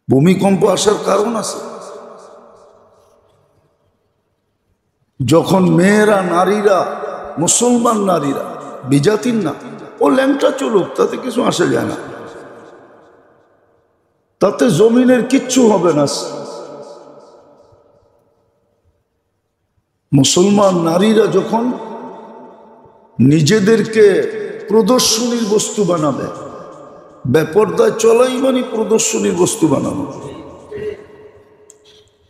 ভূমিকম্প আসার কারণ আছে। যখন মেয়েরা, নারীরা, মুসলমান নারীরা, বিজাতির না, ও ল্যাংটা চলুক, তাতে কিছু আসে যায় না, তাতে জমিনের কিচ্ছু হবে না। মুসলমান নারীরা যখন নিজেদেরকে প্রদর্শনীর বস্তু বানাবে, বেপরদায় চলাই মানে প্রদর্শনীর বস্তু বানানো,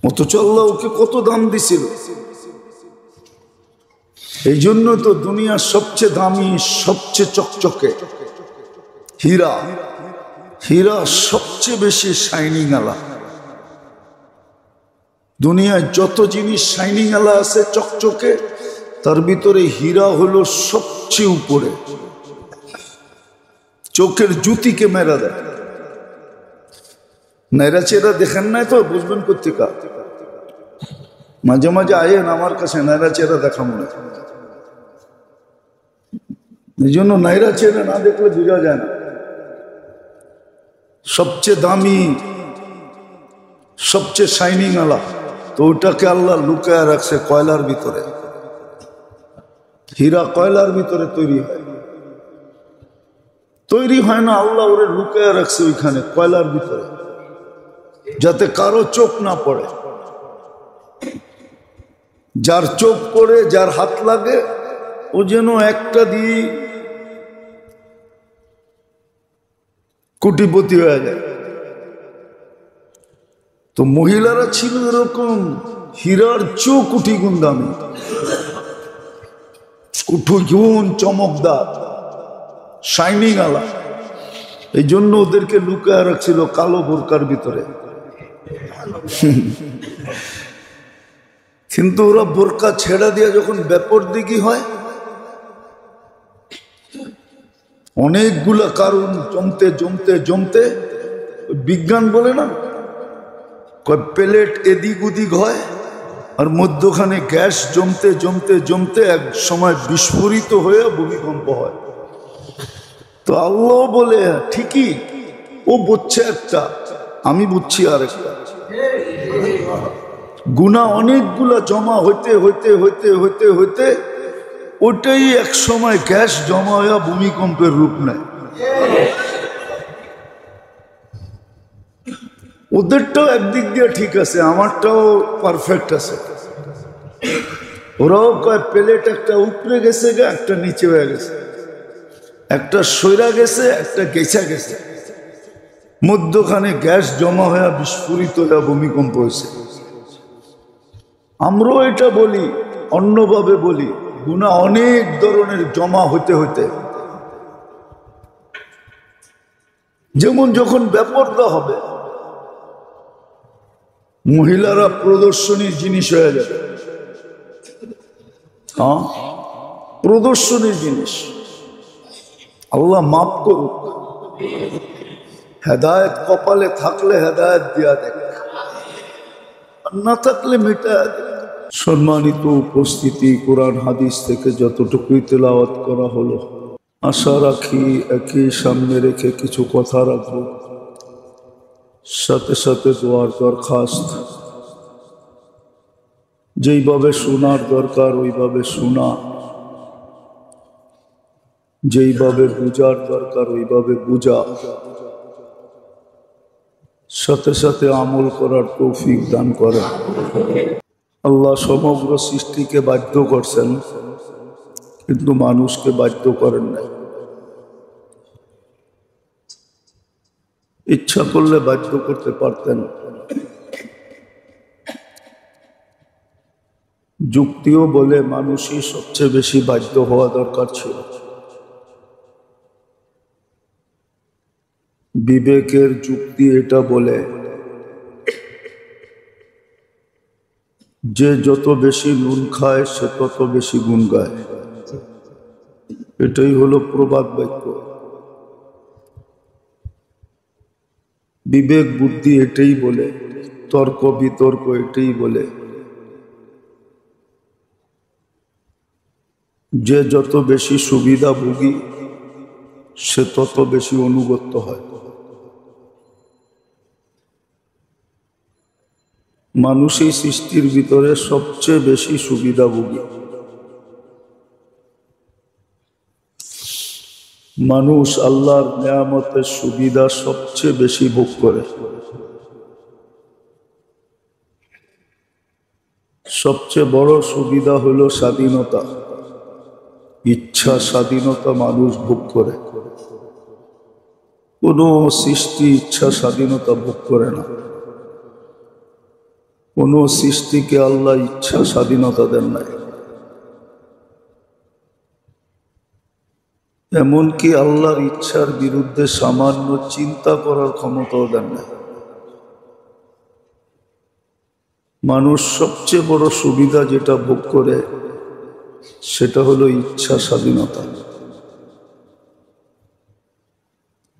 অথচ আল্লাহ ওকে কত দাম দিছিল। এই জন্য তো দুনিয়ার সবচেয়ে দামি, সবচেয়ে চকচকে হীরা, হীরা সবচেয়ে বেশি শাইনিং আলা। দুনিয়ায় যত জিনিস শাইনিং আলা আছে চকচকে, তার ভিতরে হীরা হলো সবচেয়ে উপরে। চোখের জ্যোতিকে মেরা দেয়। নেড়া চেরা দেখেন নাই তো বুঝবেন কোথেকা। মাঝে মাঝে আয়েন আমার কাছে, নেড়া চেরা দেখা মনে। এই জন্য নাইরা চেরা না দেখলে বোঝা যায় না। সবচেয়ে দামি, সবচেয়ে শাইনিং আলা, তো ওটাকে আল্লাহ লুকায়া রাখছে কয়লার ভিতরে। হীরা কয়লার ভিতরে তৈরি হয়, তৈরি হয় না, আল্লাহ ওরে লুকায়া রাখছে ওইখানে কয়লার ভিতরে, যাতে কারো চোখ না পড়ে। যার চোখ পড়ে, যার হাত লাগে, ও যেন একটা দিয়ে কোটিপতি হয়ে যায়। তো মহিলারা ছিল এরকম হীরার চেয়েও কোটি গুণ দামি, কোটি গুণ চমকদার, শাইনিং আলা। এই জন্য ওদেরকে লুকায় রাখছিল কালো বোরকার ভিতরে। কিন্তু ওরা বোরকা ছেড়া দিয়ে যখন বেপরদিগি হয়, অনেকগুলা কারণ জমতে জমতে জমতে, বিজ্ঞান বলে না, প্লেট এদিক ওদিক হয়, আর মধ্যখানে গ্যাস জমতে জমতে জমতে এক সময় বিস্ফোরিত হয়ে ভূমিকম্প হয়। তো আল্লাহ বলে ঠিকই, ও বুঝছে একটা, আমি বুঝছি আর একটা। গুনাহ অনেকগুলা জমা হইতে হইতে হইতে হইতে হইতে ওটাই এক সময় গ্যাস জমা হয়ে ভূমিকম্পের রূপ নেয়। ওদেরটাও একদিক দিয়ে ঠিক আছে, আমারটাও পারফেক্ট আছে। ওরাও কয় প্লেট একটা উপরে গেছে, একটা নিচে হয়ে গেছে, একটা সইরা গেছে, একটা গেছা গেছে, মধ্যখানে গ্যাস জমা হয়ে বিস্ফোরিত হয়ে ভূমিকম্প হয়েছে। আমরাও এটা বলি, অন্যভাবে বলি, গুনাহ অনেক ধরনের জমা হইতে হইতে, যেমন যখন বেপরদা হবে, মহিলারা প্রদর্শনীর জিনিস হয়ে যাবে। হ্যাঁ, প্রদর্শনীর জিনিস। আল্লাহ মাফ করুক, হেদায়েত কপালে থাকলে হেদায়েত দিয়া দেখ, না থাকলে মিটা দেখ। সম্মানিত উপস্থিতি, কোরআন হাদিস থেকে যতটুকুই তেলাওয়াত করা হলো, আশা রাখি একই সামনে রেখে কিছু কথা রাখবো, সাথে সাথে দোয়ার দরখাস্ত। যেইভাবে শোনার দরকার ওইভাবে শোনা, যেইভাবে বুঝার দরকার ওইভাবে বুঝা, সাথে সাথে আমল করার তৌফিক দান করে। আল্লাহ সমগ্র সৃষ্টিকে বাধ্য করছেন, কিন্তু মানুষকে বাধ্য করেন না। ইচ্ছা করলে বাধ্য করতে পারতেন। যুক্তিও বলে মানুষই সবচেয়ে বেশি বাধ্য হওয়া দরকার ছিল। বিবেকের যুক্তি এটা বলে যে যত বেশি নুন খায় সে তত বেশি গুণ গায়। এটাই হলো প্রবাদ বাক্য। বিবেক বুদ্ধি এটাই বলে, তর্ক বিতর্ক এটাই বলে যে যত বেশি সুবিধাভোগী সে তত বেশি অনুগত হয়। মানুষই সৃষ্টির ভিতরে সবচেয়ে বেশি সুবিধাভোগী। মানুষ আল্লাহর নেয়ামতের সুবিধা সবচেয়ে বেশি ভোগ করে। সবচেয়ে বড় সুবিধা হলো স্বাধীনতা, ইচ্ছা স্বাধীনতা মানুষ ভোগ করে। কোনো সৃষ্টি ইচ্ছা স্বাধীনতা ভোগ করে না। কোনো সৃষ্টিকে আল্লাহ ইচ্ছা স্বাধীনতা দেন নাই। এমনকি আল্লাহর ইচ্ছার বিরুদ্ধে সামান্য চিন্তা করার ক্ষমতাও দেন নাই। মানুষ সবচেয়ে বড় সুবিধা যেটা ভোগ করে সেটা হলো ইচ্ছা স্বাধীনতা।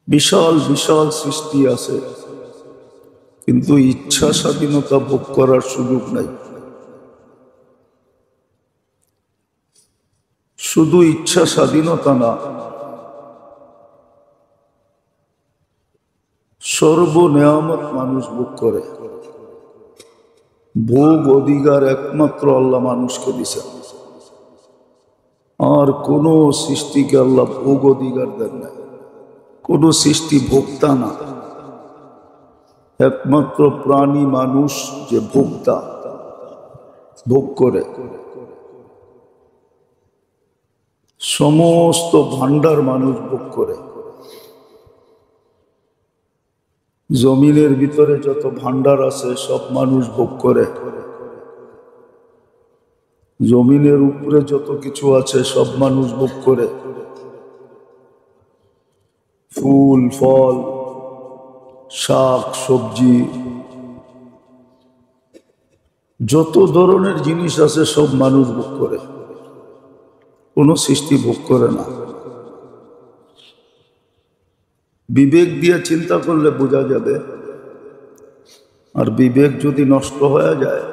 বিশাল বিশাল সৃষ্টি আছে, কিন্তু ইচ্ছা স্বাধীনতা ভোগ করার সুযোগ নাই। শুধু ইচ্ছা স্বাধীনতা না, সর্ব নেয়ামত মানুষ ভোগ করে। ভোগ অধিকার একমাত্র আল্লাহ মানুষকে দিয়েছেন, আর কোন সৃষ্টিকে আল্লাহ ভোগ অধিকার দেন না। কোন সৃষ্টি ভোক্তা না, একমাত্র প্রাণী মানুষ যে ভোক্তা, ভোগ করে। সমস্ত ভান্ডার মানুষ ভোগ করে। জমিনের ভিতরে যত ভান্ডার আছে সব মানুষ ভোগ করে। জমিনের উপরে যত কিছু আছে সব মানুষ ভোগ করে। ফুল ফল, শাক সবজি, যত ধরনের জিনিস আছে সব মানুষ ভোগ করে। কোন সৃষ্টি ভোগ করে না। বিবেক দিয়ে চিন্তা করলে বোঝা যাবে। আর বিবেক যদি নষ্ট হয়ে যায়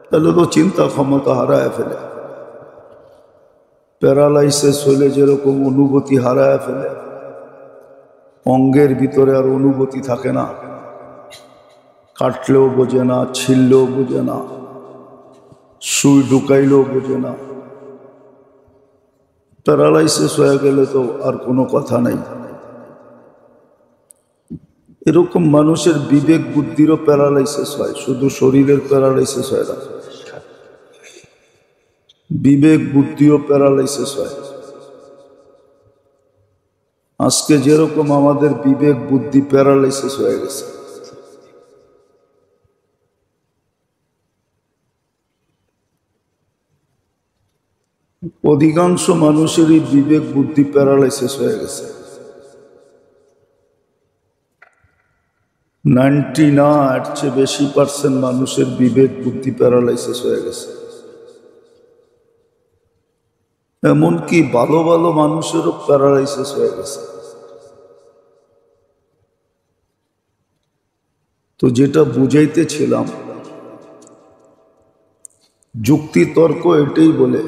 তাহলে তো চিন্তা ক্ষমতা হারায় ফেলে। প্যারালাইসিস হলে যেরকম অনুভূতি হারায় ফেলে, অঙ্গের ভিতরে আর অনুভূতি থাকে না। কাটলেও বোঝে না, ছিললেও বোঝে না, সুই ঢুকাইলেও বোঝে না। প্যারালাইসিস হয়ে গেলে তো আর কোনো কথা নাই। এরকম মানুষের বিবেক বুদ্ধিরও প্যারালাইসিস হয়, শুধু শরীরের প্যারালাইসিস হয় না, বিবেক বুদ্ধিও প্যারালাইসিস হয়। আজকে যেরকম আমাদের বিবেক বুদ্ধি প্যারালাইসিস হয়ে গেছে। অধিকাংশ মানুষেরই বিবেক বুদ্ধি প্যারালাইসিস হয়ে গেছে। 99% মানুষের বিবেক বুদ্ধি প্যারালাইসিস হয়ে গেছে। এমনকি ভালো ভালো মানুষেরও প্যারালাইসিস হয়ে গেছে। তো যেটা বুঝাইতেছিলাম, যুক্তি তর্ক এটাই বলে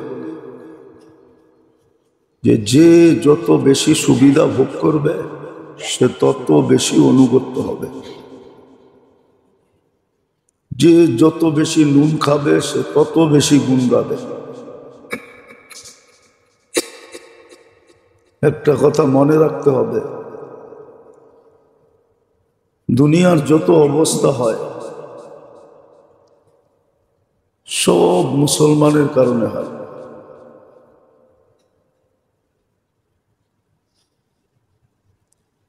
যে যে যত বেশি সুবিধা ভোগ করবে সে তত বেশি অনুগত হবে। যে যত বেশি নুন খাবে সে তত বেশি গুণ গাবে। একটা কথা মনে রাখতে হবে, দুনিয়ার যত অবস্থা হয় সব মুসলমানের কারণে হয়।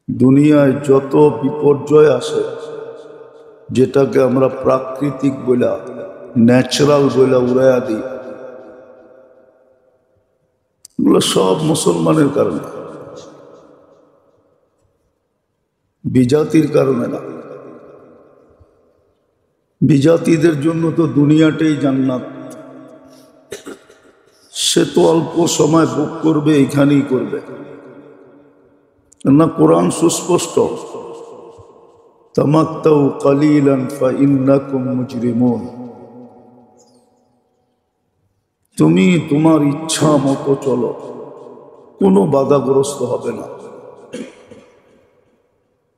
দুনিয়ায় যত বিপর্যয় আসে, যেটাকে আমরা প্রাকৃতিক বলা, ন্যাচারাল বলা উড়াইয়া দিই, এগুলো সব মুসলমানের কারণে, বিজাতির কারণে না। বিজাতিদের জন্য তো দুনিয়াটাই জান্নাত। সে তো অল্প সময় ভোগ করবে, এখানেই করবে না। কোরআন সুস্পষ্ট, তামাত্তাউ কালিলান ফাইন্নাকুম মুজরিমুন। তুমি তোমার ইচ্ছা মতো চলো, কোনো বাধাগ্রস্ত হবে না।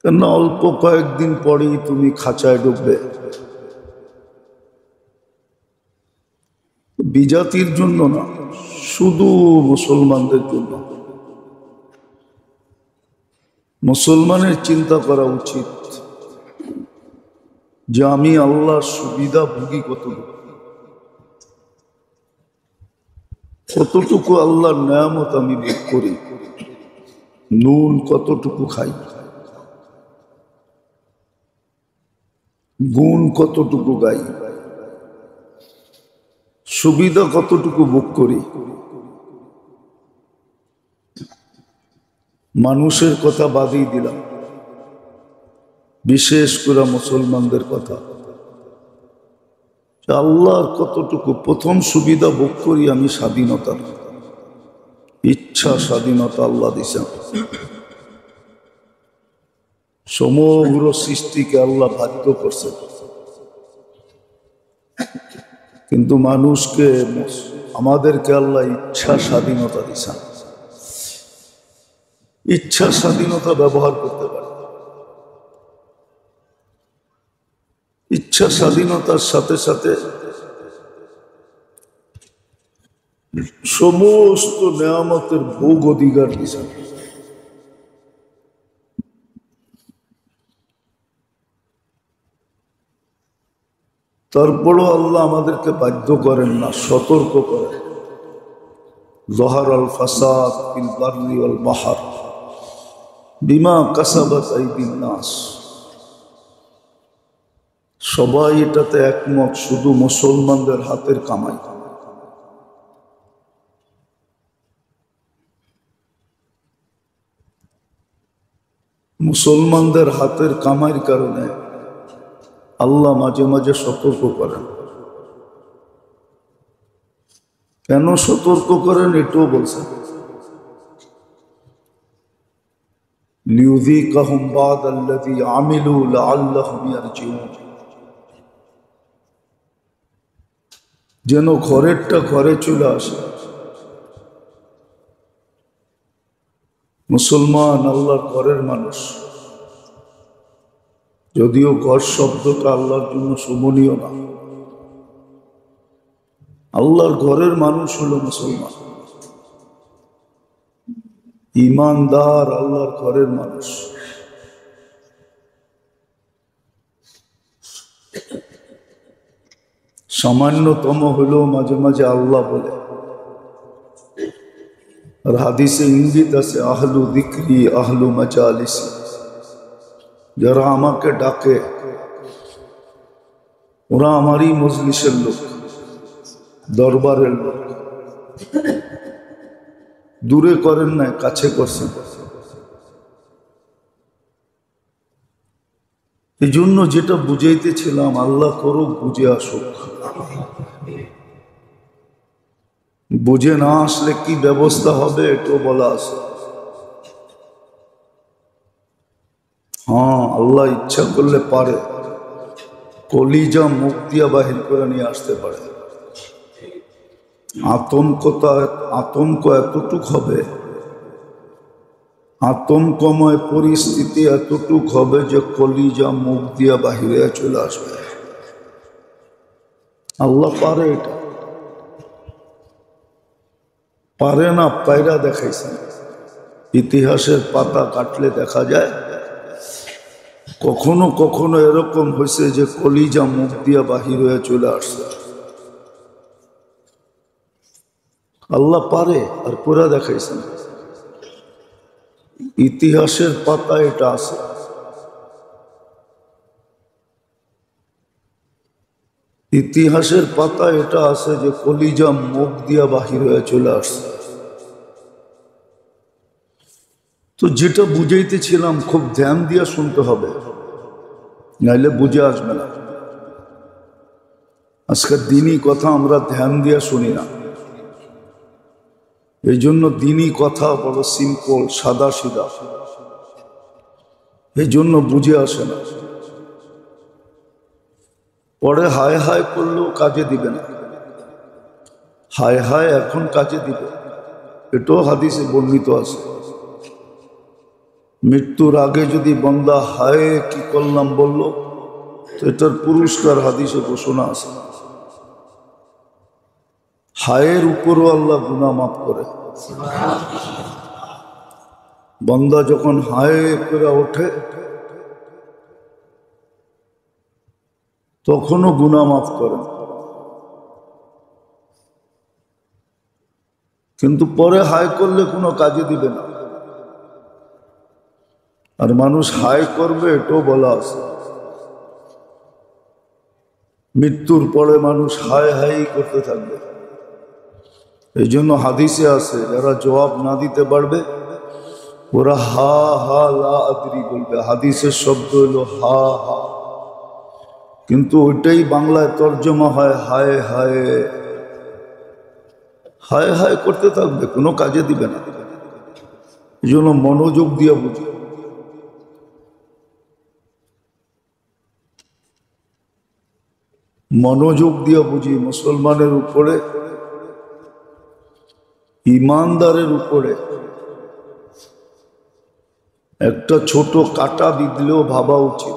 কেননা অল্প কয়েকদিন পরেই তুমি খাঁচায় ঢুকবে। বিজাতির জন্য না, শুধু মুসলমানদের জন্য। মুসলমানের চিন্তা করা উচিত যে আমি আল্লাহর সুবিধা ভোগী কতটুকু আল্লাহর নেয়ামত আমি ভোগ করি, নুন কতটুকু খাই, গুণ কতটুকু গাই, সুবিধা কতটুকু ভোগ করি। মানুষের কথা বাদই দিলাম, বিশেষ করে মুসলমানদের কথা। আল্লাহর কতটুকু প্রথম সুবিধা ভোগ করি আমি স্বাধীনতার, ইচ্ছা স্বাধীনতা আল্লাহ দিছেন। সমগ্র সৃষ্টিকে আল্লাহ বাধ্য করছেন, কিন্তু মানুষকে, আমাদেরকে আল্লাহ ইচ্ছা স্বাধীনতা দিছেন। ইচ্ছা স্বাধীনতা ব্যবহার করতে পারে। ইচ্ছা স্বাধীনতার সাথে সাথে সমস্ত নেয়ামতের ভোগ অধিকার দিছেন। তারপরও আল্লাহ আমাদেরকে বাধ্য করেন না, সতর্ক করেন। যহার আল ফাসাদ ফিল বাররি ওয়াল বাহর বিমা কাসাবাত আইদিন নাস। সবাই এটাতে একমত, শুধু মুসলমানদের হাতের কামাই। মুসলমানদের হাতের কামাইয়ের কারণে আল্লাহ মাঝে মাঝে সতর্ক করেন। কেন সতর্ক করেন এটাও বলছেন, লিউযীকাহুম বা'দাল্লাযী আমিলু লাআল্লাহুম ইয়ারজিউন। যেন ঘরেরটা ঘরে চলে আসে। মুসলমান আল্লাহর ঘরের মানুষ, যদিও ঘর শব্দটা আল্লাহর জন্য শোভনীয় না। আল্লাহর ঘরের মানুষ হলো মুসলমান, ঈমানদার আল্লাহর ঘরের মানুষ। সামান্যতম হলেও মাঝে মাঝে আল্লাহ বলে। আর হাদিসে ইঙ্গিত আছে, আহলু যিকরি আহলু মাজালিসি। যারা আমাকে ডাকে ওরা আমারই মজলিসের লোক, দরবারের লোক। দূরে করেন না, কাছে করছেন। এই জন্য যেটা বুঝাইতেছিলাম, আল্লাহ করুক বুঝে আসুক। বুঝে না আসলে কি ব্যবস্থা হবে এটাও বলা আছে। হ্যাঁ, আল্লাহ ইচ্ছা করলে পারে, কলিজা মুখ দিয়া বাহির করে নিয়ে আসতে পারে। আতঙ্ক এতটুক হবে, আতঙ্কময় পরিস্থিতি এতটুক হবে যে কলিজা মুখ দিয়া বাহিরে চলে আসবে। আল্লাহ পারে, এটা পারে না পায়রা দেখাইছেন। ইতিহাসের পাতা কাটলে দেখা যায় কখনো কখনো এরকম হয়েছে যে কলিজা মুখ দিয়া বাহির হয়ে চলে আসছে। আল্লাহ পারে, আর পুরা দেখাইছেন। ইতিহাসের পাতা এটা আছে। ইতিহাসের পাতা এটা আছে যে কলিজা মুখ দিয়া বাহির হয়ে চলে আসছে। তো যেটা বুঝাইতেছিলাম খুব ধ্যান দিয়া শুনতে হবে, নাইলে বুঝে আসবে না। আজকের দিনই কথা আমরা ধ্যান দিয়া শুনি না। এই জন্য দিনই কথা বড় সিম্পল, সাদা সিধা, এই জন্য বুঝে আসে না। পরে হায় হায় করলেও কাজে দিবে না। হায় হায় এখন কাজে দিবে, এটাও হাদিসে বর্ণিত আছে। মৃত্যুর আগে যদি বান্দা হায় কি করলাম বলল, তো এটার পুরস্কার হাদিসে ঘোষণা আছে। হায়ের উপরও আল্লাহ গুনাহ মাফ করে। বান্দা যখন হায় করে ওঠে তখনও গুনাহ মাফ করে, কিন্তু পরে হায় করলে কোনো কাজে দিবে না। আর মানুষ হায় করবে এটাও বলা আছে, মৃত্যুর পরে মানুষ হায় হাই করতে থাকবে। এই জন্য হাদিসে আছে যারা জবাব না দিতে পারবে ওরা হা হা লা আদরি বলবে। হাদিসের শব্দ হলো হা হা, কিন্তু ওইটাই বাংলায় তর্জমা হয় হায় হায়। হায় হায় করতে থাকবে, কোনো কাজে দিবে না। এই জন্য মনোযোগ দিয়ে বুঝি, মনোযোগ দিয়ে বুঝি। মুসলমানের উপরে, ইমানদারের উপরে একটা ছোট কাটা বিঁধলেও ভাবা উচিত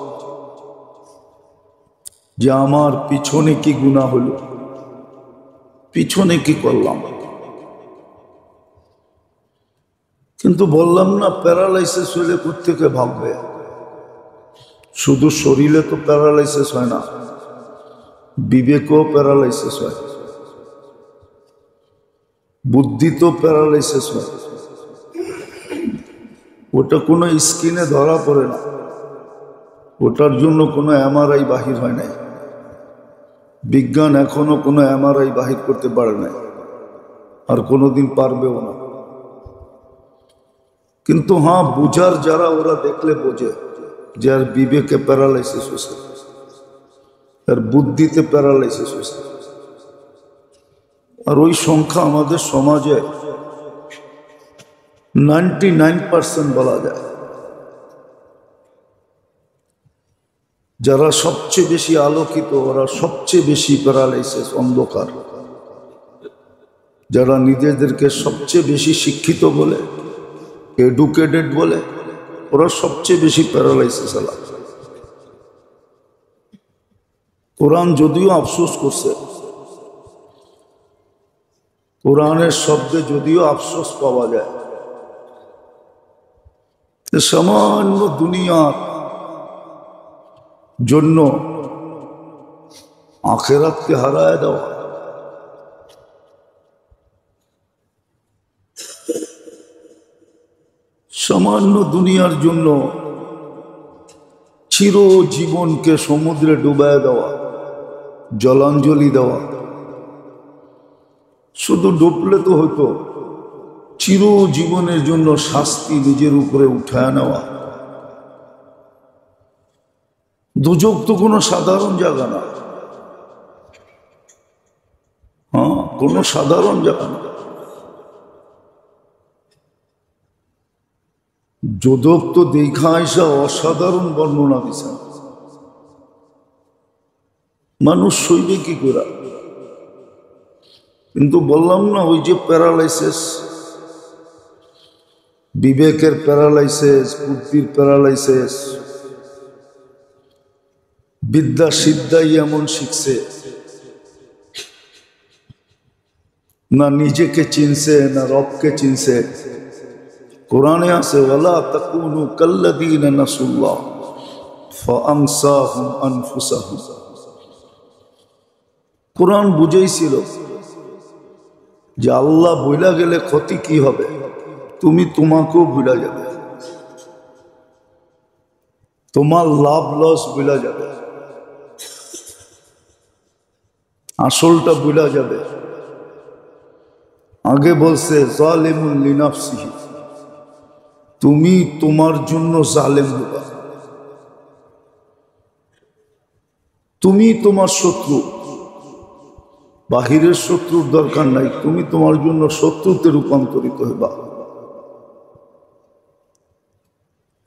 যে আমার পিছনে কি গুনাহ হলো, পিছনে কি করলাম। কিন্তু বললাম না, প্যারালাইসিস হলে কোত্থেকে ভাববে। শুধু শরীরে তো প্যারালাইসিস হয় না, বিবেকও প্যারালাইসিস হয়, বুদ্ধি তো প্যারালাইসিস হয়। ওটা কোনো স্কিনে ধরা পড়ে না, ওটার জন্য কোনো এমআরআই বাহির হয় নাই। বিজ্ঞান এখনো কোনো এমআরআই বাহির করতে পারে নাই, আর কোনোদিন পারবেও না। কিন্তু হ্যাঁ, বুঝার যারা, ওরা দেখলে বোঝে যে আর বিবেকে প্যারালাইসিস হয়েছে, আর বুদ্ধিতে প্যারালাইসিস হয়েছে। আর ওই সংখ্যা আমাদের সমাজে 99% বলা যায়। যারা সবচেয়ে বেশি আলোকিত ওরা সবচেয়ে বেশি প্যারালাইসিস, অন্ধকার। যারা নিজেদেরকে সবচেয়ে বেশি শিক্ষিত বলে, এডুকেটেড বলে, ওরা সবচেয়ে বেশি প্যারালাইসিস আলা। কোরআন যদিও আফসোস করছে, কোরআনের শব্দে যদিও আফসোস পাওয়া যায়, সামান্য দুনিয়ার জন্য আখিরাতকে হারায় দেওয়া। সামান্য দুনিয়ার জন্য চিরজীবনকে সমুদ্রে ডুবায় দেওয়া, জলাঞ্জলি দেওয়া। শুধু ডুবলে তো হতো, চিরজীবনের জন্য শাস্তি নিজের উপরে উঠায় নেওয়া। দুজক তো কোনো সাধারণ জায়গা না, হ্যাঁ, কোনো সাধারণ জায়গা না। যোদক তো দেখা আসা অসাধারণ বর্ণনা দিচ্ছেন। মানুষ সইবে কি করে? কিন্তু বললাম না, ওই যে প্যারালাইসিস, বিবেকের প্যারালাইসিস, বুদ্ধির প্যারালাইসিস। বিদ্যা সিদ্ধাই এমন শিখছে, না নিজেকে চিনছে না রবকে চিনছে। কোরআনে আছে ওয়ালা তাকুনু কাল্লাযীনা নাসুল্লাহ ফাআনসাহুম আনফুসাহুম। কোরআন বুঝাইছিল যে আল্লাহ ভুলা গেলে ক্ষতি কি হবে, তুমি তোমাকেও ভুলা যাবে, তোমার লাভ লস ভুলা যাবে, আসলটা ভুলা যাবে। আগে বলছে জালিমুন লিনাফসিহি, তুমি তোমার জন্য জালেম হবা, তুমি তোমার শত্রু। বাহিরের শত্রুর দরকার নাই, তুমি তোমার জন্য শত্রুতে রূপান্তরিত হবা।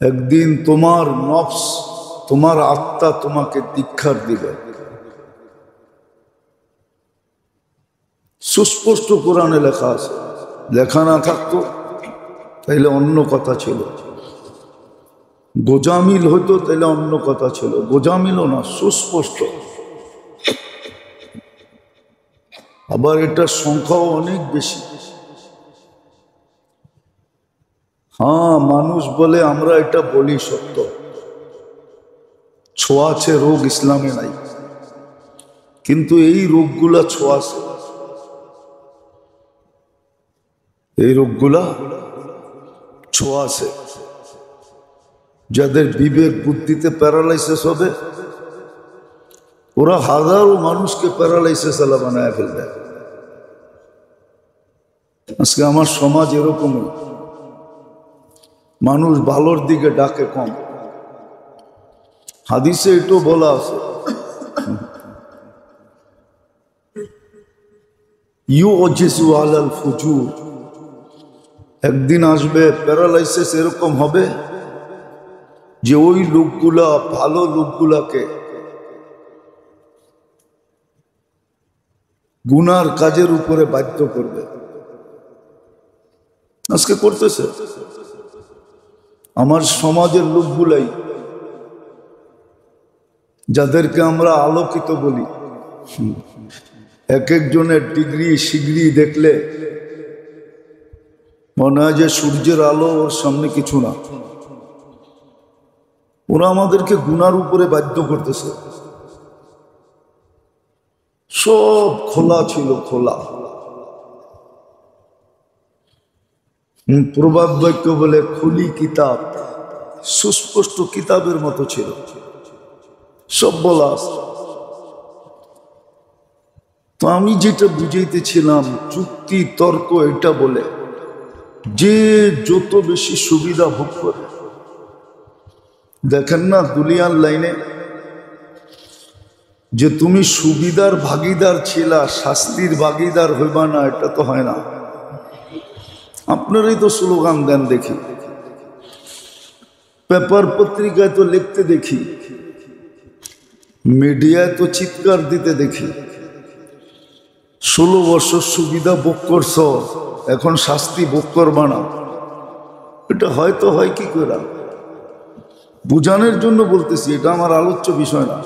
একদিন তোমার নফস, তোমার আত্মা তোমাকে দীক্ষার দিবে। সুস্পষ্ট কোরআনে লেখা আছে। লেখা না থাকতো তাইলে অন্য কথা ছিল, গোজামিল হতো তাইলে অন্য কথা ছিল। গোজামিলও না, সুস্পষ্ট। আবার এটার সংখ্যাও অনেক বেশি। হ্যাঁ, মানুষ বলে আমরা এটা বলি সত্য, ছোঁয়াছে রোগ ইসলামে নাই, কিন্তু এই রোগগুলা ছোঁয়াছে, এই রোগগুলা ছোঁয়াছে। যাদের বিবেক বুদ্ধিতে প্যারালাইসিস হবে ওরা হাজারো মানুষকে প্যারালাইসিস আলা বানায় ফেলবে। আজকে আমার সমাজ এরকমই, মানুষ ভালোর দিকে ডাকে কম। হাদিসে এটাও বলা আছে, ইউজিজু আলাল ফুজুর, একদিন আসবে প্যারালাইসিস এরকম হবে যে ওই লোকগুলা ভালো লোকগুলাকে গুনার কাজের উপরে বাধ্য করবে। আজকে করতেছে আমার সমাজের লোকগুলাই, যাদেরকে আমরা আলোকিত বলি। এক একজনের ডিগ্রি শিগ্রি দেখলে মনে হয় যে সূর্যের আলো ওর সামনে কিছু না। ওরা আমাদেরকে গুনার উপরে বাধ্য করতেছে। সব খোলা ছিল, খোলা। প্রবাদ বাক্য বলে খুলি কিতাব, সুস্পষ্ট কিতাবের মতো ছিল, সব বলা আছে। তো আমি যেটা বুঝাইতেছিলাম, যুক্তি তর্ক এটা বলে যে যত বেশি সুবিধা ভোগ করে, দেখেন না দুনিয়ার লাইনে যে তুমি সুবিধার ভাগিদার ছিলা, শাস্তির ভাগিদার হইবা না, এটা তো হয় না। আপনারাই তো স্লোগান দেন দেখি, পেপার পত্রিকায় তো লিখতে দেখি, মিডিয়ায় তো চিৎকার দিতে দেখি, 16 বছর সুবিধা ভোগ করছ, এখন শাস্তি ভোগ করবা না। এটা হয়তো হয় কি করে, বুঝানোর জন্য বলতেছি, এটা আমার আলোচ্য বিষয় না।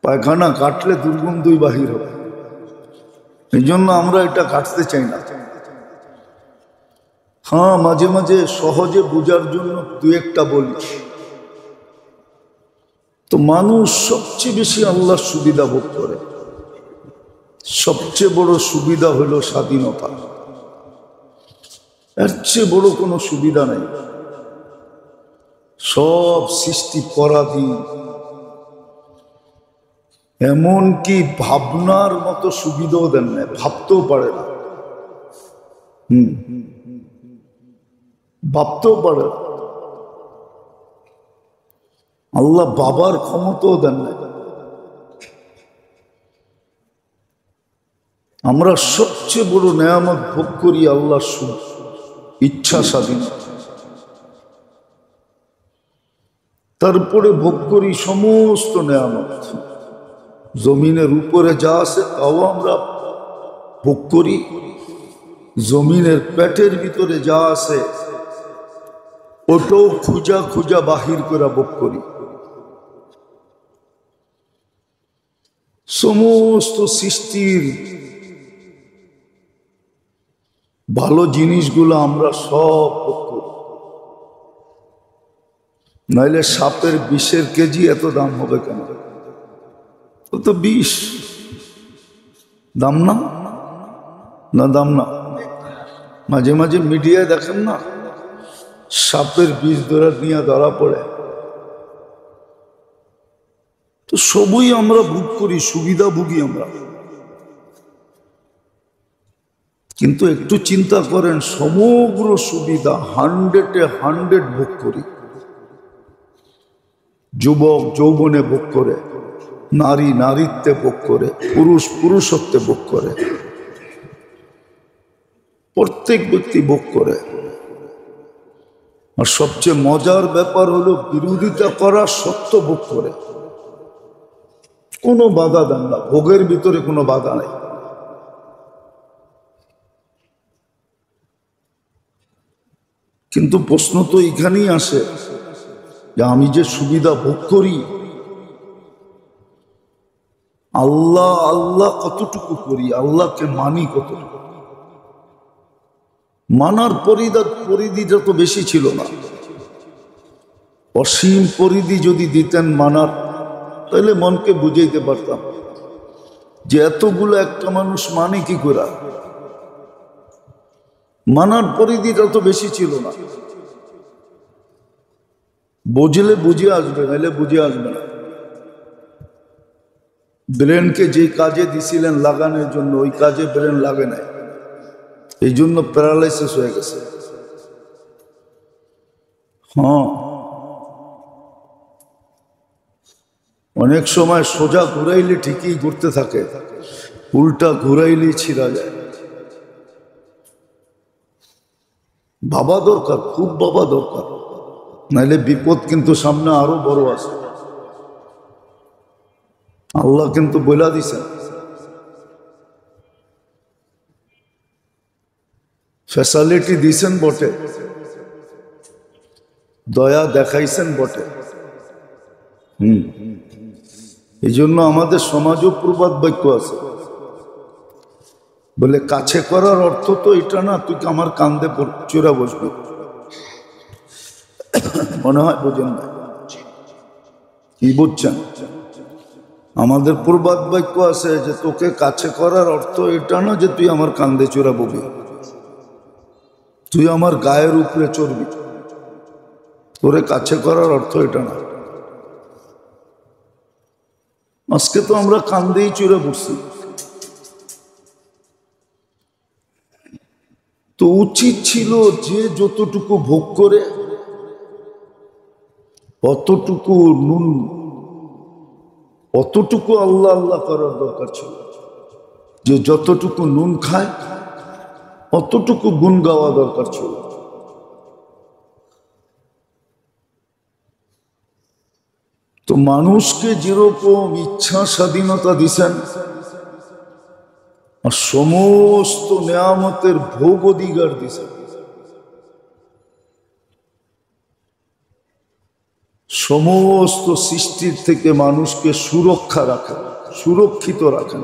পায়খানা কাটলে দুর্গন্ধই বাহির হবে, এই জন্য আমরা এটা কাটতে চাই না। হ্যাঁ, মাঝে মাঝে সহজে বোঝার জন্য দু একটা বলি। তো মানুষ সবচেয়ে বেশি আল্লাহর সুবিধা ভোগ করে। সবচেয়ে বড় সুবিধা হলো স্বাধীনতা, এর চেয়ে বড় কোনো সুবিধা নেই। সব সৃষ্টি পরাধীন, এমনকি ভাবনার মতো সুবিধাও দেন না, ভাবতেও পারে না। ভাবতেও পারে না। আল্লাহ বাবার ক্ষমতাও দেন না। আমরা সবচেয়ে বড় নেয়ামত ভোগ করি আল্লাহর ইচ্ছা স্বাধীনতা, তারপরে ভোগ করি সমস্ত নেয়ামত। জমিনের উপরে যা আছে তাও আমরা ভোগ করি, জমিনের পেটের ভিতরে যা আছে ওটাও খুঁজা খুঁজা বাহির করে ভোগ করি। সমস্ত সৃষ্টির ভালো জিনিসগুলো আমরা সব ভোগ করি। নাইলে সাপের বিষের কেজি এত দাম হবে কেন? ও তো বিষ, দাম না? না দাম না? মাঝে মাঝে মিডিয়ায় দেখেন না, সাপের বিষ নিয়ে ধরা পড়ে। তো সবই আমরা ভোগ করি, সুবিধা ভোগী আমরা। কিন্তু একটু চিন্তা করেন, সমগ্র সুবিধা 100-এ 100 ভোগ করি। যুবক যৌবনে ভোগ করে, নারী নারীত্বে ভোগ করে, পুরুষ পুরুষত্বে ভোগ করে, প্রত্যেক ব্যক্তি ভোগ করে। আর সবচেয়ে মজার ব্যাপার হলো বিরোধিতা করা সত্য ভোগ করে, কোনো বাধা দেন না, ভোগের ভিতরে কোনো বাধা নাই। কিন্তু প্রশ্ন তো এখানেই আসে যে আমি যে সুবিধা ভোগ করি, আল্লাহ আল্লাহ কতটুকু করি, আল্লাহকে মানি কতটুকু। মানার পরিধিটা তো বেশি ছিল না। অসীম পরিধি যদি দিতেন মানার, তাহলে মনকে বুঝাইতে পারতাম যে এতগুলো একটা মানুষ মানে কি করে। মানার পরিধিটা তো বেশি ছিল না। বুঝলে বুঝে আসবে, নাহলে বুঝে আসবে না। ব্রেনকে যে কাজে দিছিলেন লাগানোর জন্য, ওই কাজে ব্রেন লাগে নাই, এই জন্য প্যারালাইসিস হয়ে গেছে। হ্যাঁ, অনেক সময় সোজা ঘুরাইলে ঠিকই ঘুরতে থাকে, উল্টা ঘুরাইলেই ছিঁড়া যায়। ভাবা দরকার, খুব ভাবা দরকার, নাইলে বিপদ কিন্তু সামনে আরো বড় আছে। আল্লাহ কিন্তু বইলা দিছেন, ফ্যাসিলিটি দিছেন বটে, দয়া দেখাইছেন বটে। এই জন্য আমাদের সমাজও প্রবাদ বাক্য আছে, বলে কাছে করার অর্থ তো এটা না তুই আমার কান্দে চোরা বসবি। মনে হয় বোঝেন না, কি বুঝছেন? আমাদের প্রবাদ বাক্য আছে যে তোকে কাছে করার অর্থ এটা না যে তুই আমার কান্দে চোরা বসবি, তুই আমার গায়ের উপরে চড়বি। তোরে কাছে করার অর্থ এটা না। আজকে তো আমরা কান্দেই চড়ে বসছি। তো উচিত ছিল যে যতটুকু ভোগ করে অতটুকু আল্লাহ আল্লাহ করার দরকার ছিল। যে যতটুকু নুন খায় অতটুকু গুণ গাওয়া দরকার ছিল। তো মানুষকে যেরকম ইচ্ছা স্বাধীনতা দিছেন, আর সমস্ত নেয়ামতের ভোগ অধিকার দিছেন, সমস্ত সৃষ্টির থেকে মানুষকে সুরক্ষিত রাখেন।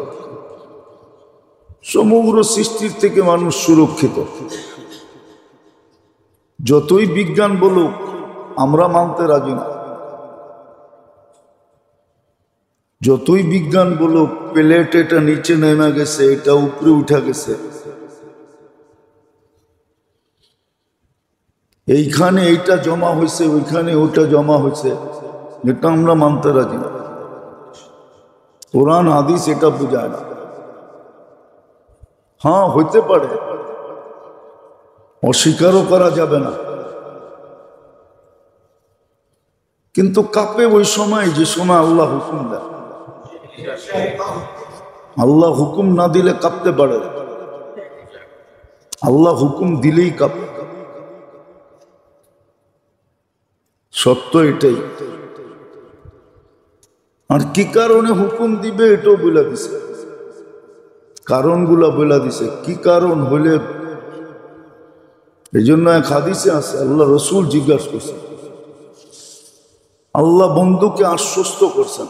সমগ্র সৃষ্টির থেকে মানুষ সুরক্ষিত। যতই বিজ্ঞান বলুক আমরা মানতে রাজি না। যতই বিজ্ঞান বলুক প্লেট এটা নিচে নেমে গেছে, এটা উপরে উঠে গেছে, এইখানে এইটা জমা হয়েছে, ওইখানে ওটা জমা হয়েছে, এটা আমরা মানতে রাজি না। কোরআন হাদিস এটা বোঝায় না। হ্যাঁ, হইতে পারে, অস্বীকারও করা যাবে না, কিন্তু কাঁপে ওই সময় যে সময় আল্লাহ হুকুম দেয়। আল্লাহ হুকুম না দিলে কাঁপতে পারে, আল্লাহ হুকুম দিলেই কাঁপে। সত্য এটাই। আর কি কারণে হুকুম দিবে এটাও বলে দিছে, কারণগুলা বলে দিছে। কি কারণ হইলে, এই জন্য এক হাদিসে আছে, আল্লাহ রসুল জিজ্ঞাসা করছেন, আল্লাহ বন্ধুকে আশ্বস্ত করছেন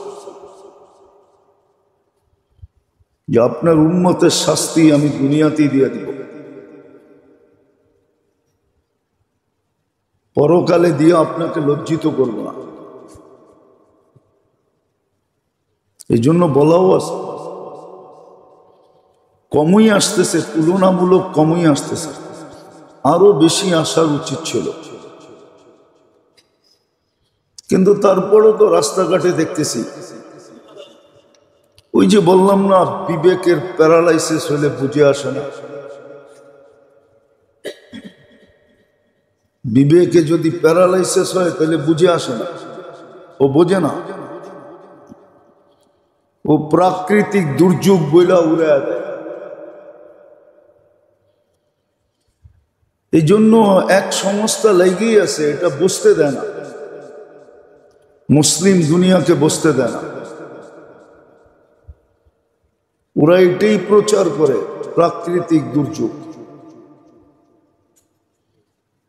যে আপনার উম্মতের শাস্তি আমি দুনিয়াতেই দিয়ে দিব, পরকালে দিয়ে আপনাকে লজ্জিত করব না। এই জন্য বলাও আছে, কমই আসতেছে, তুলনামূলক কমই আসতেছে, আরো বেশি আসার উচিত ছিল। কিন্তু তারপরও তো রাস্তাঘাটে দেখতেছি, ওই যে বললাম না, বিবেকের প্যারালাইসিস হলে বুঝে আসে না। বিবেকে যদি প্যারালাইসিস হয় তাহলে বুঝে আসে না, ও বোঝে না, ও প্রাকৃতিক দুর্যোগ বইলা উড়ে দেয়। এই জন্য এক সংস্থা লেগেই আছে, এটা বুঝতে দেয় না, মুসলিম দুনিয়াকে বুঝতে দেয় না। ওরা এটাই প্রচার করে, প্রাকৃতিক দুর্যোগ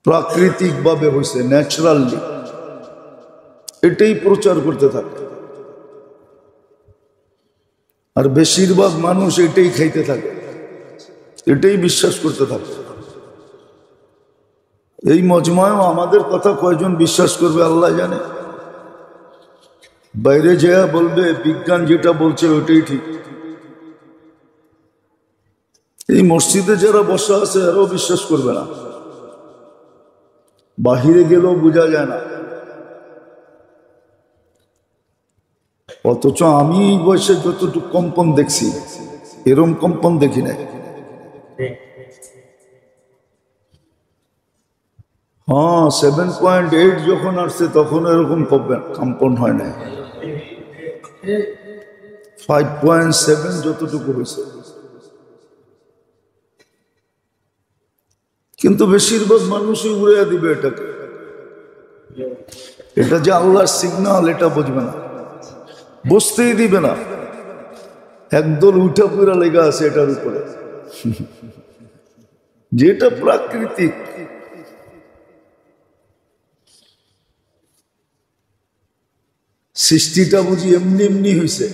প্রাকৃতিক ভাবে হয়েছে, ন্যাচারালি, এটাই প্রচার করতে থাকে। আর বেশিরভাগ মানুষ এটাই খাইতে থাকে, এটাই বিশ্বাস করতে থাকে। এই মজমায় আমাদের কথা কয়জন বিশ্বাস করবে আল্লাহ জানে। বাইরে যেয়া বলবে বিজ্ঞান যেটা বলছে ওইটাই ঠিক। এই মসজিদে যারা বসা আছে এরাও বিশ্বাস করবে না, বাহিরে গেলেও বোঝা যায় না। অথচ আমি এই বয়সে যতটুকু কম্পন দেখছি এরম কম্পন দেখি নাই। হ্যাঁ, 7.8 যখন আসছে তখন এরকম কম্পন হয় নাই। 5.7 যতটুকু হয়েছে। কিন্তু বেশিরভাগ মানুষই উড়িয়ে দিবে এটাকে, এটা যে আল্লাহর সিগন্যাল এটা বুঝবে না, বুঝতেই দিবে না। একদল উঠা পুরা লেগে আছে এটার উপরে, যেটা প্রাকৃতিক। সৃষ্টিটা বুঝি এমনি এমনি হয়েছে,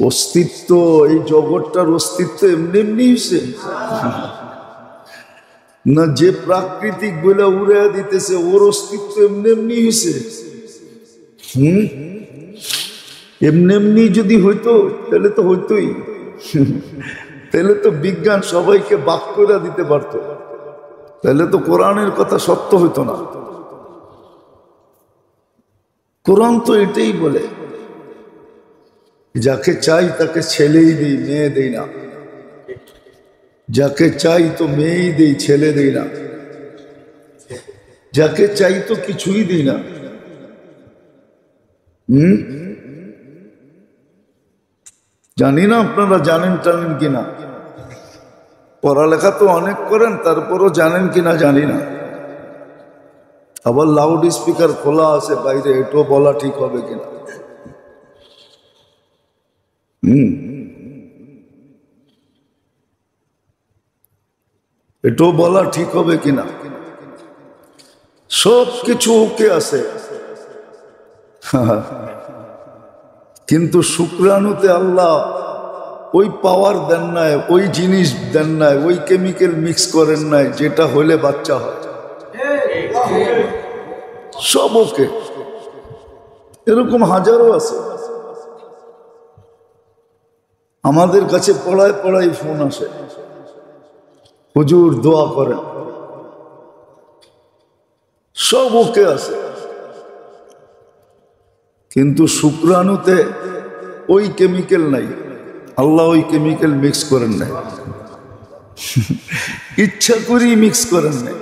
অস্তিত্ব, এই জগৎটার অস্তিত্ব এমনি এমনি হয়েছে না। যে প্রাকৃতিক বলে উড়ে দিতেছে ওর অস্তিত্ব এমনি এমনি হয়েছে। এমনি এমনি যদি হইতো তাহলে তো হইতোই, তাহলে তো বিজ্ঞান সবাইকে বাক করে দিতে পারত, তাহলে তো কোরআনের কথা সত্য হইতো না। কোরআন তো এটাই বলে, যাকে চাই তাকে ছেলেই দেই, মেয়ে দেই না। যাকে চাই তো মেয়েই দেই, ছেলে দেই না। যাকে চাই তো কিছুই দিই না। জানি না আপনারা জানেন টানেন কিনা, পড়ালেখা তো অনেক করেন, তারপরও জানেন কিনা জানি না। আবার লাউড স্পিকার খোলা আছে বাইরে, এটাও বলা ঠিক হবে কিনা। এটাও বলা ঠিক হবে কিনা। সব কিছু ওকে আছে, কিন্তু শুক্রাণুতে আল্লাহ ওই পাওয়ার দেন নাই, ওই জিনিস দেন নাই, ওই কেমিক্যাল মিক্স করেন নাই যেটা হলে বাচ্চা হয়। সব ওকে। এরকম হাজারো আছে। আমাদের কাছে পড়ায় পড়ায় ফোন আসে, হুজুর দোয়া করেন। সব ওকে আছে, কিন্তু শুক্রাণুতে ওই কেমিক্যাল নাই। আল্লাহ ওই কেমিক্যাল মিক্স করেন নাই, ইচ্ছা করেই মিক্স করেন নাই।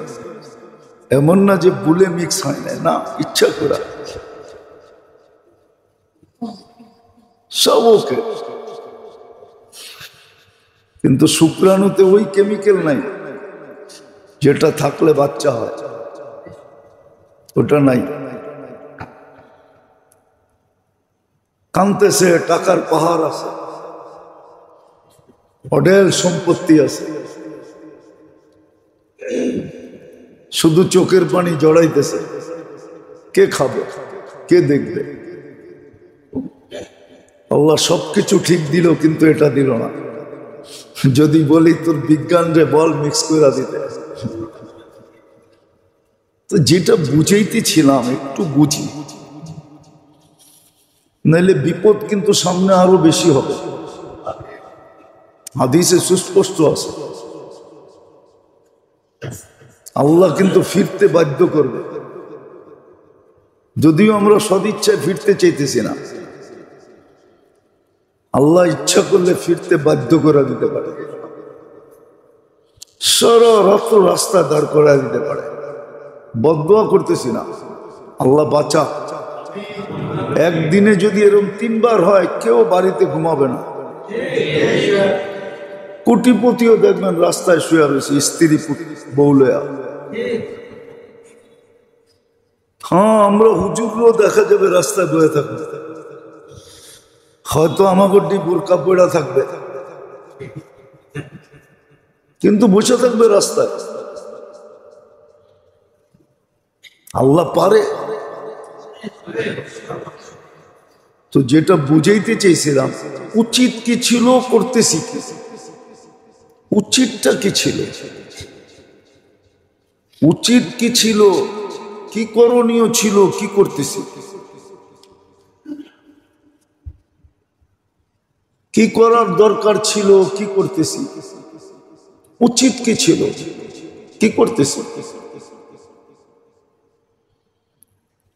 এমন না যে ভুলে মিক্স হয় নাই, না, ইচ্ছা করা। সব ওকে, কিন্তু শুক্রাণুতে ওই কেমিক্যাল নাই যেটা থাকলে বাচ্চা হয়, ওটা নাই। কানতেছে, টাকার পাহাড় আছে, অঢেল সম্পত্তি আছে, শুধু চোখের পানি জড়াইতেছে। কে খাবে, কে দেখবে? আল্লাহ সবকিছু ঠিক দিল, কিন্তু এটা দিল না। যদি বলি তোর বিজ্ঞান রে বল মিক্স করে দিতে, তো যেটা বুঝাইতেছিলাম একটু বুঝি, নাইলে বিপদ কিন্তু সামনে আরো বেশি হবে। হাদিসে সুস্পষ্ট আছে, আল্লাহ কিন্তু ফিরতে বাধ্য করবে। যদিও আমরা সদিচ্ছায় ফিরতে চাইতেছি না, আল্লাহ ইচ্ছা করলে ফিরতে বাধ্য করে দিতে পারে। সারা রাত রাস্তা দাঁড় করায় দিতে পারে। বদদোয়া করতেছি না, আল্লাহ বাঁচা। একদিনে যদি এরকম 3 বার হয়, কেউ বাড়িতে ঘুমাবে না। কোটিপতিও দেখবেন রাস্তায় শুয়ে রয়েছে, স্ত্রী বউলয়া। হ্যাঁ, আমরা হুজুরও দেখা যাবে রাস্তায় বয়ে থাকবে, হয়তো আমাকে বোরকা পড়া থাকবে, কিন্তু বসে থাকবে রাস্তায়। আল্লাহ পারে। তো যেটা বুঝাইতে চাইছিলাম, উচিত কি ছিল করতেছি কি, উচিতটা কি ছিল, উচিত কি ছিল, কি করণীয় ছিল, কি করতেছি, কি করার দরকার ছিল, কি করতেছি, উচিত কি ছিল, কি করতেছি,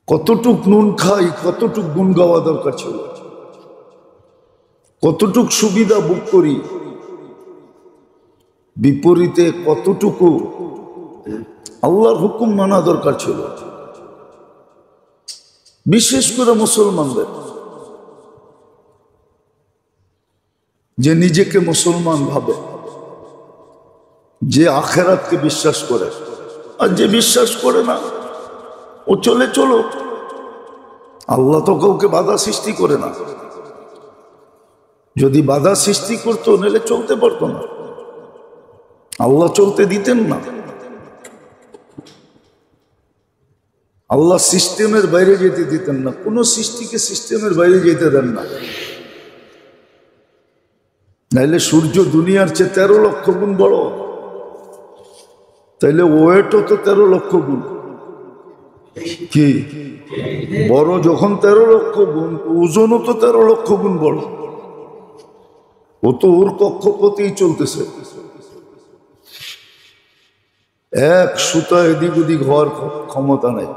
কতটুক নুন খাই, কতটুক গুণ গাওয়া দরকার ছিল, কতটুক সুবিধা ভোগ করি, বিপরীতে কতটুকু আল্লাহর হুকুম মানা দরকার ছিল। বিশেষ করে মুসলমানদের, যে নিজেকে মুসলমান ভাবে, যে আখেরাতকে বিশ্বাস করে, আর যে বিশ্বাস করে না ও চলো, আল্লাহ তো কাউকে বাধা সৃষ্টি করে না। যদি বাধা সৃষ্টি করতো নাহলে চলতে পারতো না, আল্লাহ চলতে দিতেন না। আল্লাহ সিস্টেমের বাইরে যেতে দিতেন না, কোনো সৃষ্টিকে সিস্টেমের বাইরে যেতে দেন না। নাইলে সূর্য দুনিয়ার চেয়ে 13 লক্ষ গুণ বড়, তাইলে ওয়েটও তো 13 লক্ষ গুণ কি বড়। যখন 13 লক্ষ গুণ, ওজনও তো 13 লক্ষ গুণ বড়। ও তো ওর কক্ষপথেই চলতেছে, এক সুতা এদিক ওদিক হওয়ার ক্ষমতা নাই,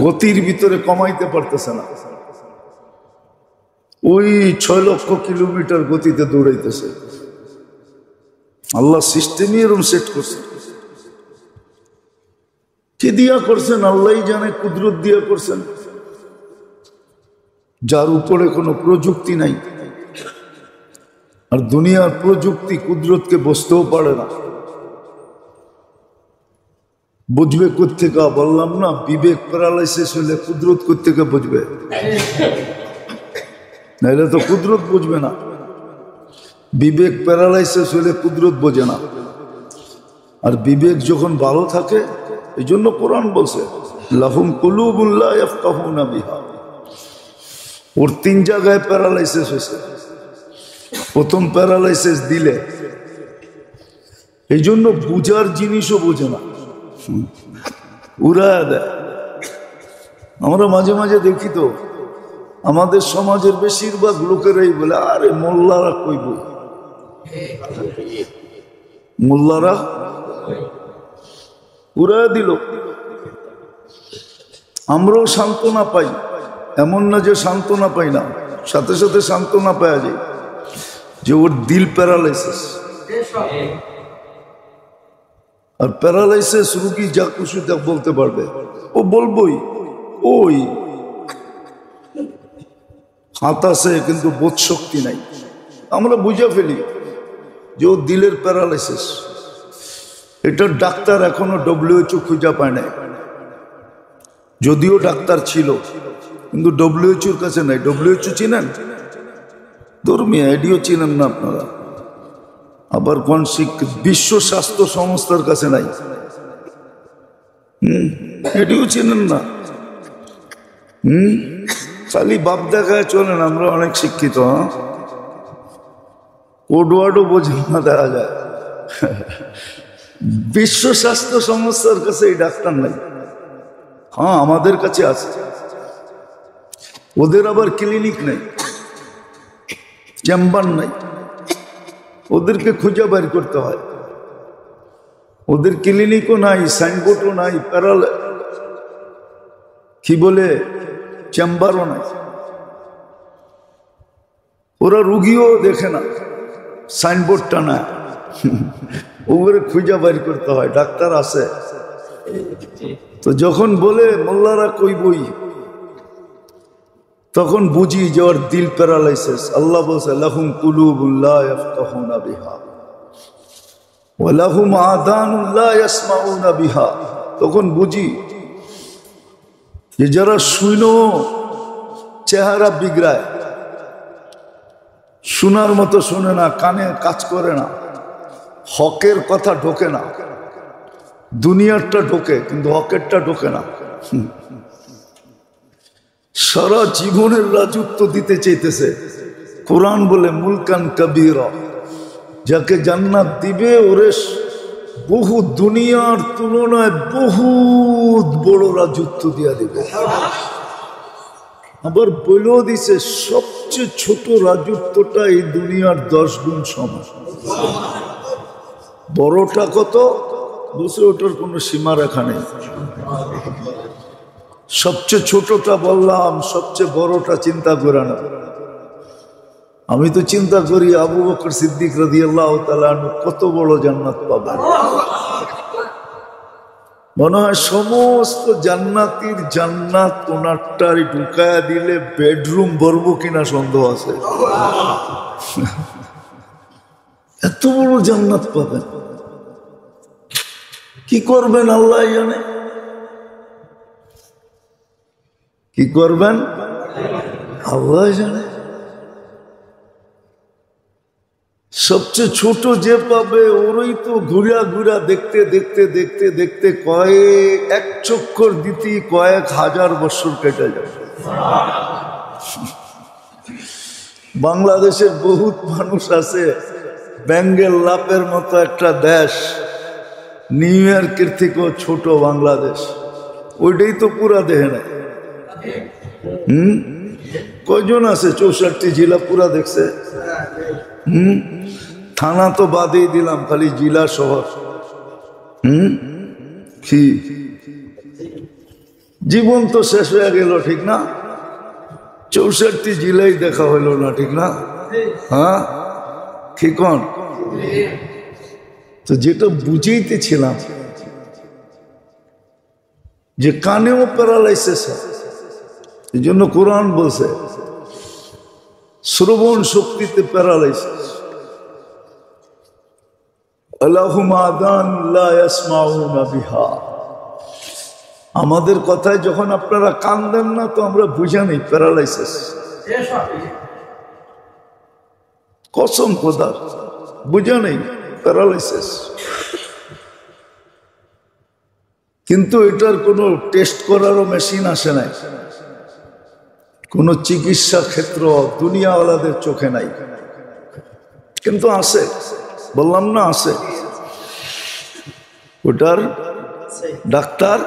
গতির ভিতরে কমাইতে পারতেছে না, ওই 6 লক্ষ কিলোমিটার গতিতে দৌড়াইতেছে। আল্লাহ সিস্টেমই এরকম সেট করছে। কি দিয়া করছেন আল্লাহ জানে, কুদরত দিয়া করছেন, যার উপরে কোনো প্রযুক্তি নাই। আর দুনিয়ার প্রযুক্তি কুদরতকে বুঝতেও পারে না। বুঝবে কোত্থেকে? বললাম না, বিবেক প্যারালাইসিস হলে কুদরত কোত্থেকে বুঝবে? নাহলে তো কুদরত বুঝবে না। বিবেক প্যারালাইসিস হলে কুদরত বোঝে না। আর বিবেক যখন ভালো থাকে, এই জন্য কোরআন বলছে লাহুম কুলুবুন লা ইয়াফকাহুনা বিহা। ওর 3 জায়গায় প্যারালাইসিস হয়েছে। প্রথম প্যারালাইসিস দিলে, এই জন্য বুঝার জিনিসও বোঝে না, উড়ায় দেয়। আমরা মাঝে মাঝে দেখি তো, আমাদের সমাজের বেশিরভাগ লোকেরাই বলে, আরে মোল্লারা কই বই, মোল্লারা উড়ায় দিল। আমরাও সান্ত্বনা পাই, এমন না যে সান্ত্বনা পাই না, সাথে সাথে সান্ত্বনা পাওয়া যায় যে ওর দিল প্যারালাইসিস। আর প্যারালাইসিস রুগী যা খুশি তা বলতে পারবে, ও বলবই। ওই হাত আছে কিন্তু বোধ শক্তি নাই। আমরা বুঝে ফেলি যে ও দিলের প্যারালাইসিস। এটার ডাক্তার এখনো WHO খুঁজে পায় নাই। যদিও ডাক্তার ছিল, কিন্তু WHO কাছে নাই। WHO চিনেন? ধর্মীয় এডিও চিনেন না আপনারা। আবার কোন বিশ্ব স্বাস্থ্য সংস্থার কাছে নাই, এডিও চিনেন না। খালি বাপ দেখায় চলেন। আমরা অনেক শিক্ষিত, কোডওয়ার্ডও বোঝেন না দেখা যায়। বিশ্ব স্বাস্থ্য সংস্থার কাছে এই ডাক্তার নাই। হ্যাঁ, আমাদের কাছে আছে। ওদের আবার ক্লিনিক নেই, চেম্বার নাই, ওদেরকে খুঁজে বের করতে হয়। ওদের ক্লিনিকও নাই, সাইনবোর্ডও নাই, কি বলে চেম্বারও নাই। ওরা রুগীও দেখে না, সাইনবোর্ডটা না, ওগুলো খুঁজে বের করতে হয়। ডাক্তার আছে তো যখন বলে মোল্লারা কই বই, তখন বুঝি যে ওর দিল প্যারালাইসিস। আল্লাহ বলছে লাহুম কুলুবুন লা ইয়াফকাহুনা বিহা ওয়া লাহুম আযানুন লা ইয়াসমাউনা বিহা। তখন বুঝি যে যারা শুনো চেহারা বিগড়ায়, শোনার মতো শুনে না, কানে কাজ করে না, হকের কথা ঢোকে না। দুনিয়ারটা ঢোকে কিন্তু হকেরটা ঢোকে না। সারা জীবনের রাজত্ব দিতে চাইতেছে। কোরআন বলে মুলকান কবীরা, যাকে জান্নাত দিবে ওরে বহু দুনিয়ার তুলনায় বহুত বড় রাজত্ব দিয়া দিবে। আবার বলেও দিছে সবচেয়ে ছোট রাজত্বটা এই দুনিয়ার 10 গুণ সমান। বড়টা কত বলছে ওটার কোনো সীমা রেখা নেই। সবচেয়ে ছোটটা বললাম, সবচেয়ে বড়টা চিন্তা করে না। আমি তো চিন্তা করি আবু বকর সিদ্দিক রাদিয়াল্লাহু তাআলা কত বড় জান্নাত পাবেন। মনে হয় সমস্ত জান্নাতির জান্নাত ওনারটার ঢুকায়া দিলে বেডরুম ভরবো কিনা সন্দেহ আছে। এত বড় জান্নাত পাবেন, কি করবেন আল্লাহ জানে। কি করবেন আল্লাহ জানে। সবচেয়ে ছোট যে পাবে ওরই তো ঘুরা ঘুরা দেখতে দেখতে দেখতে দেখতে এক চক্কর দিতে কয়েক হাজার বছর কেটে যাবে। বাংলাদেশের বহুত মানুষ আছে, বেঙ্গল লাপের মতো একটা দেশ, নিউ ইয়র্কের থেকেও ছোট বাংলাদেশ, ওইটাই তো পুরা দেহে নাই। কয়জন আছে 64 জেলা পুরা দেখছে? থানা তো বাদেই দিলাম, খালি জেলা শহর। কি জীবন তো শেষ হয়ে গেল, ঠিক না? 64 জেলাই দেখা হইল না, ঠিক না? হ্যাঁ কি কোন? তো যেটা বুঝাইতেছিলাম যে কানেও প্যারালাইসিস, এই জন্য কোরআন বলছে শ্রবণ শক্তিতে প্যারালাইসিস। আলাহুম আযান লা ইয়াসমাউনা বিহা। আমাদের কথায় যখন আপনারা কান দেন না তো আমরা বুঝা নেই প্যারালাইসিস। কসম খোদার বুঝা নেই প্যারালাইসিস। কিন্তু এটার কোনো টেস্ট করারও মেশিন আসে নাই, কোনো চিকিৎসা ক্ষেত্র দুনিয়াওয়ালাদের চোখে নাই, কিন্তু আছে। বললাম না আছে। ওটার ডাক্তার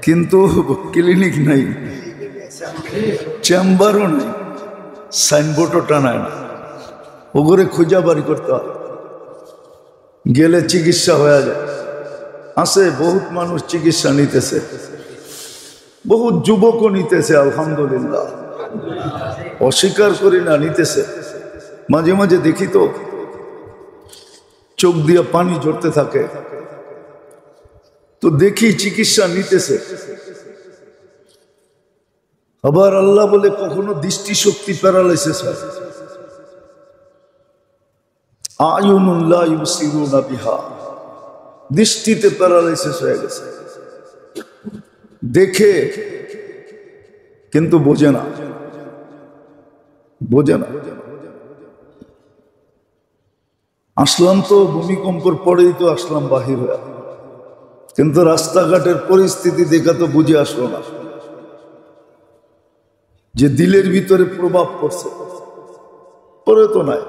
কিন্তু ক্লিনিক নাই, চেম্বারও নেই, সাইনবোর্ডও টানায় না। ওগরে খুঁজা বাড়ি করতে হয়, গেলে চিকিৎসা হয়ে যায়। আছে বহুত মানুষ চিকিৎসা নিতেছে, বহুত যুবকও নিতেছে, আলহামদুলিল্লাহ, অস্বীকার করি না, নিতেছে। মাঝে মাঝে দেখি তো চোখ দিয়ে পানি ঝরতে থাকে, তো দেখি চিকিৎসা নিতেছে। আবার আল্লাহ বলে কখনো দৃষ্টিশক্তি প্যারালাইসিস হয়, আয়ুনুন লা ইউবসিরুনা বিহা, দৃষ্টিতে প্যারালাইসিস হয়ে গেছে, দেখে কিন্তু বোঝে না, বোঝে না। আসলাম তো ভূমিকম্পর পরেই তো আসলাম বাহির হয়ে, কিন্তু রাস্তাঘাটের পরিস্থিতি দেখা তো বুঝে আসলো না যে দিলের ভিতরে প্রভাব পড়ছে। পরে তো নাই,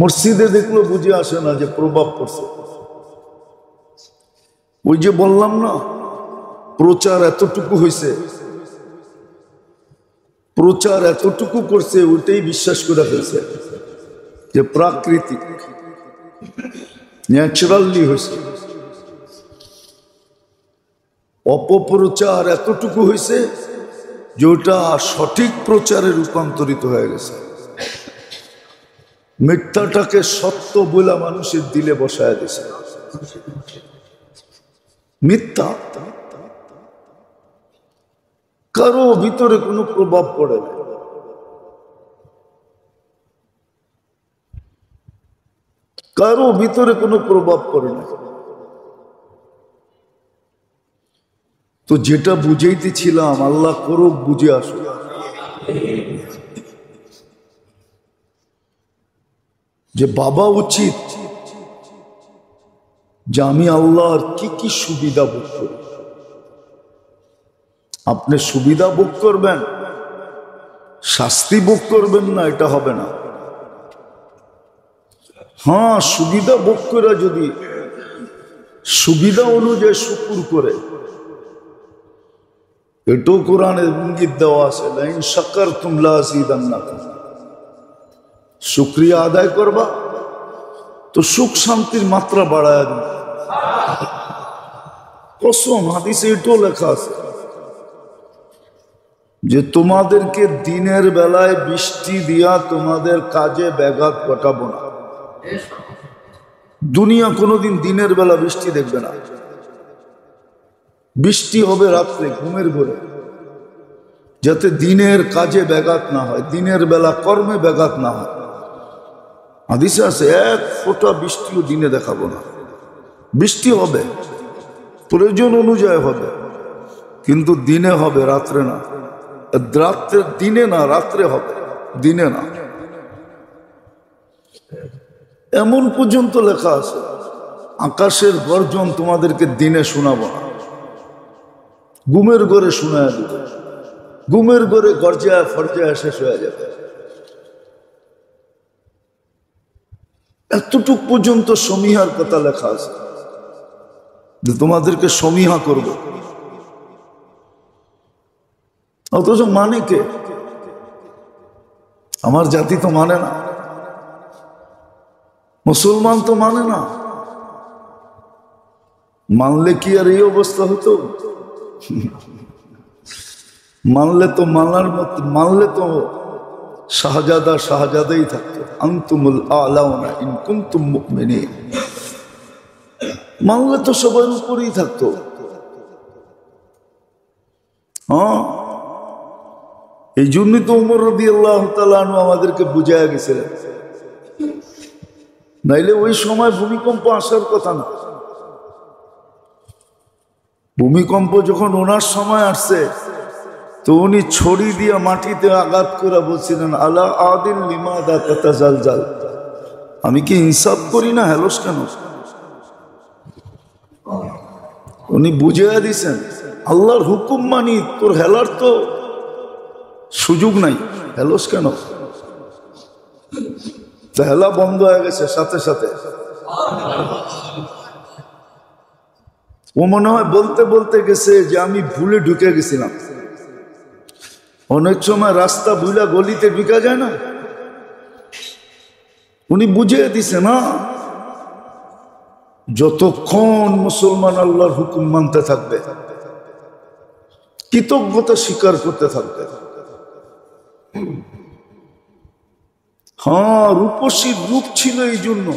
মসজিদে দেখলো বুঝে আসে না যে প্রভাব পড়ছে। ওই যে বললাম না প্রচার এতটুকু হয়েছে, প্রচার এতটুকু করছে, ওইটাই বিশ্বাস করে ফেলছে যে প্রাকৃতিক ন্যাচারালি হয়েছে। অপপ্রচার এতটুকু হয়েছে যে ওটা সঠিক প্রচারে রূপান্তরিত হয়ে গেছে। মিথ্যাটাকে সত্য বলে মানুষের দিলে বসায় দিছে। মিথ্যা কারো ভিতরে কোনো প্রভাব পড়ে না, কারো ভিতরে কোনো প্রভাব পড়ে না। তো যেটা বুঝাইতেছিলাম, আল্লাহ করুক বুঝে আসো। যে বাবা উচিত যে আমি আল্লাহর কি কি সুবিধা ভোগ করি, আপনি সুবিধা ভোগ করবেন, শাস্তি ভোগ করবেন না, এটা হবে না। হ্যাঁ, সুবিধা ভোগ করে যদি সুবিধা অনুযায়ী শুকুর করে, এটাও কোরআনে ইঙ্গিত দেওয়া আছে, লাইন শাকারতুম লাযীদান্নাকুম, শুকরিয়া আদায় করবা তো সুখ শান্তির মাত্রা বাড়ায় দিবে। কসম, হাদিসে এটাও লেখা আছে যে তোমাদেরকে দিনের বেলায় বৃষ্টি দিয়া তোমাদের কাজে ব্যাঘাত ঘটাবো না। দুনিয়া কোনোদিন দিনের বেলা বৃষ্টি দেখবে না, বৃষ্টি হবে রাত্রে ঘুমের ঘরে, যাতে দিনের কাজে ব্যাঘাত না হয়, দিনের বেলা কর্মে ব্যাঘাত না হয়। হাদিসে আছে এক ফোঁটা বৃষ্টিও দিনে দেখাবো না। বৃষ্টি হবে, প্রয়োজন অনুযায়ী হবে, কিন্তু দিনে হবে, রাত্রে না। রাত্রে দিনে না, রাত্রে হবে, দিনে না। এমন পর্যন্ত লেখা আছে, আকাশের গর্জন তোমাদেরকে দিনে শোনাবো না, ঘুমের ঘরে শোনায় দেবে। ঘুমের ঘরে গর্জায় ফর্জায় শেষ হয়ে যাবে। এতটুক পর্যন্ত সমীহার কথা লেখা আছে যে তোমাদেরকে সমীহা করব। অথচ মানে কে? আমার জাতি তো মানে না, মুসলমান তো মানে না। মানলে কি আর এই অবস্থা হতো? মানলে তো মানার মতো, মানলে তো শাহজাদা শাহজাদাই থাকতো। আনতুমুল আলাউনা ইন কুনতুম মুমিনিন, মানলে তো সবার উপরেই থাকতো। হ্যাঁ, এই জন্যই তো উমর রাদিয়াল্লাহু তাআলা আনহু আমাদেরকে বুঝাইয়া গেছিলেন, নাইলে ওই সময় ভূমিকম্প আসার কথা না। ভূমিকম্প যখন ওনার সময় আসছে, তো উনি ছড়ি দিয়ে মাটিতে আঘাত করে বলছিলেন, আলা আদিল লিমাদা তাতাজালজাল, আমি কি ইনসাফ করি না, হেলস কেন? উনি বুঝিয়ে দিছেন, আল্লাহর হুকুম মানি, তোর হেলার তো সুযোগ নাই, হেলস কেন? হেলা বন্ধ হয়ে গেছে সাথে সাথে। ও মনে হয় বলতে বলতে গেছে যে আমি ভুলে ঢুকে গেছিলাম। অনেক সময় রাস্তা ভুলা গলিতে ঢুকা যায় না, উনি বুঝিয়ে দিছে না, যতক্ষণ মুসলমান আল্লাহর হুকুম মানতে থাকবে, কৃতজ্ঞতা স্বীকার করতে থাকবে। হ্যাঁ, রূপসীর রূপ ছিল এই জন্য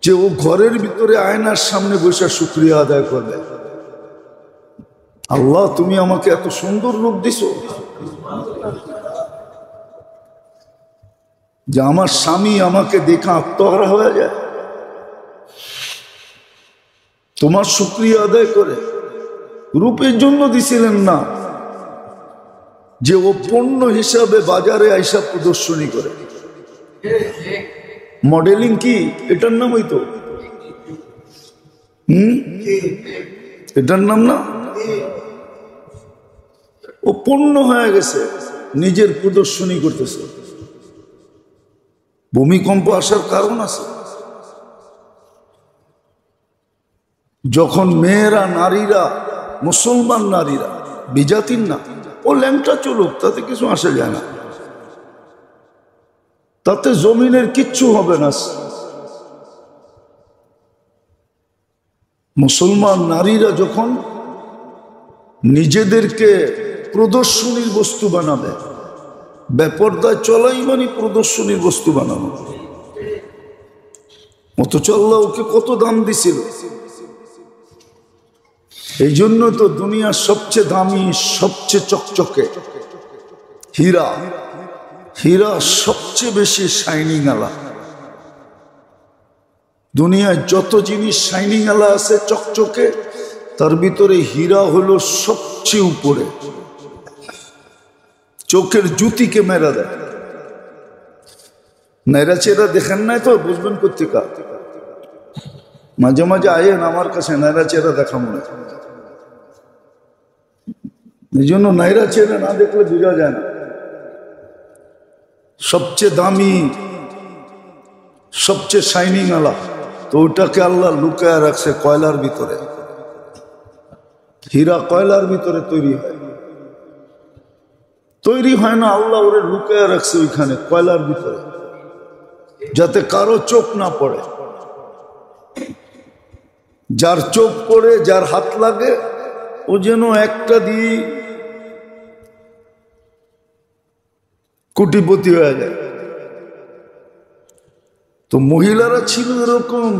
যে ও ঘরের ভিতরে আয়নার সামনে বসে শুকরিয়া আদায় করবে, আল্লাহ তুমি আমাকে এত সুন্দর রূপ দিছো যে আমার স্বামী আমাকে দেখা আত্মহারা হয়ে যায়, তোমার শুকরিয়া আদায় করে। রূপের জন্য দিছিলেন না যে ও পণ্য হিসাবে বাজারে আইসা প্রদর্শনী করে। মডেলিং কি এটার নাম? হইতো এটার নাম না, ও পণ্য হয়ে গেছে, নিজের প্রদর্শনী করতেছে। ভূমিকম্প আসার কারণ আছে। যখন মেয়েরা, নারীরা, মুসলমান নারীরা, বিজাতির না, ও ল্যাংটা চলুক, তাতে কিছু আসে যায় না, তাতে জমিনের কিচ্ছু হবে না। মুসলমান নারীরা যখন নিজেদেরকে প্রদর্শনীর বস্তু বানাবে, বেপরদায় চলাই মানে প্রদর্শনীর বস্তু বানানো। অথচ আল্লাহ ওকে কত দাম দিছিল। এই জন্য তো দুনিয়ার সবচেয়ে দামি, সবচেয়ে চকচকে হীরা, হীরা সবচেয়ে বেশি শাইনিং আলা। দুনিয়ায় যত জিনিস শাইনিং আলা আছে চকচকে, তার ভিতরে হীরা হলো সবচেয়ে উপরে। চোখের জ্যোতিকে মেরা দেয়। নেড়া চেরা দেখেন নাই তো বুঝবেন কোথেকা। মাঝে মাঝে আয়েন আমার কাছে, নেড়া চেরা দেখা মনে, এই জন্য নাইরা ছেলে না দেখলে বোঝা যায় না। সবচেয়ে দামি, সবচেয়ে শাইনিং আলা, তো ওটাকে আল্লাহ লুকায় রাখছে কয়লার ভিতরে। হীরা কয়লার ভিতরে তৈরি হয় না, আল্লাহ ওরে লুকায় রাখছে ওইখানে কয়লার ভিতরে, যাতে কারো চোখ না পড়ে। যার চোখ পড়ে, যার হাত লাগে, ও যেন একটা দিয়ে কোটিপতি হয়ে যায়। তো মহিলারা ছিল এরকম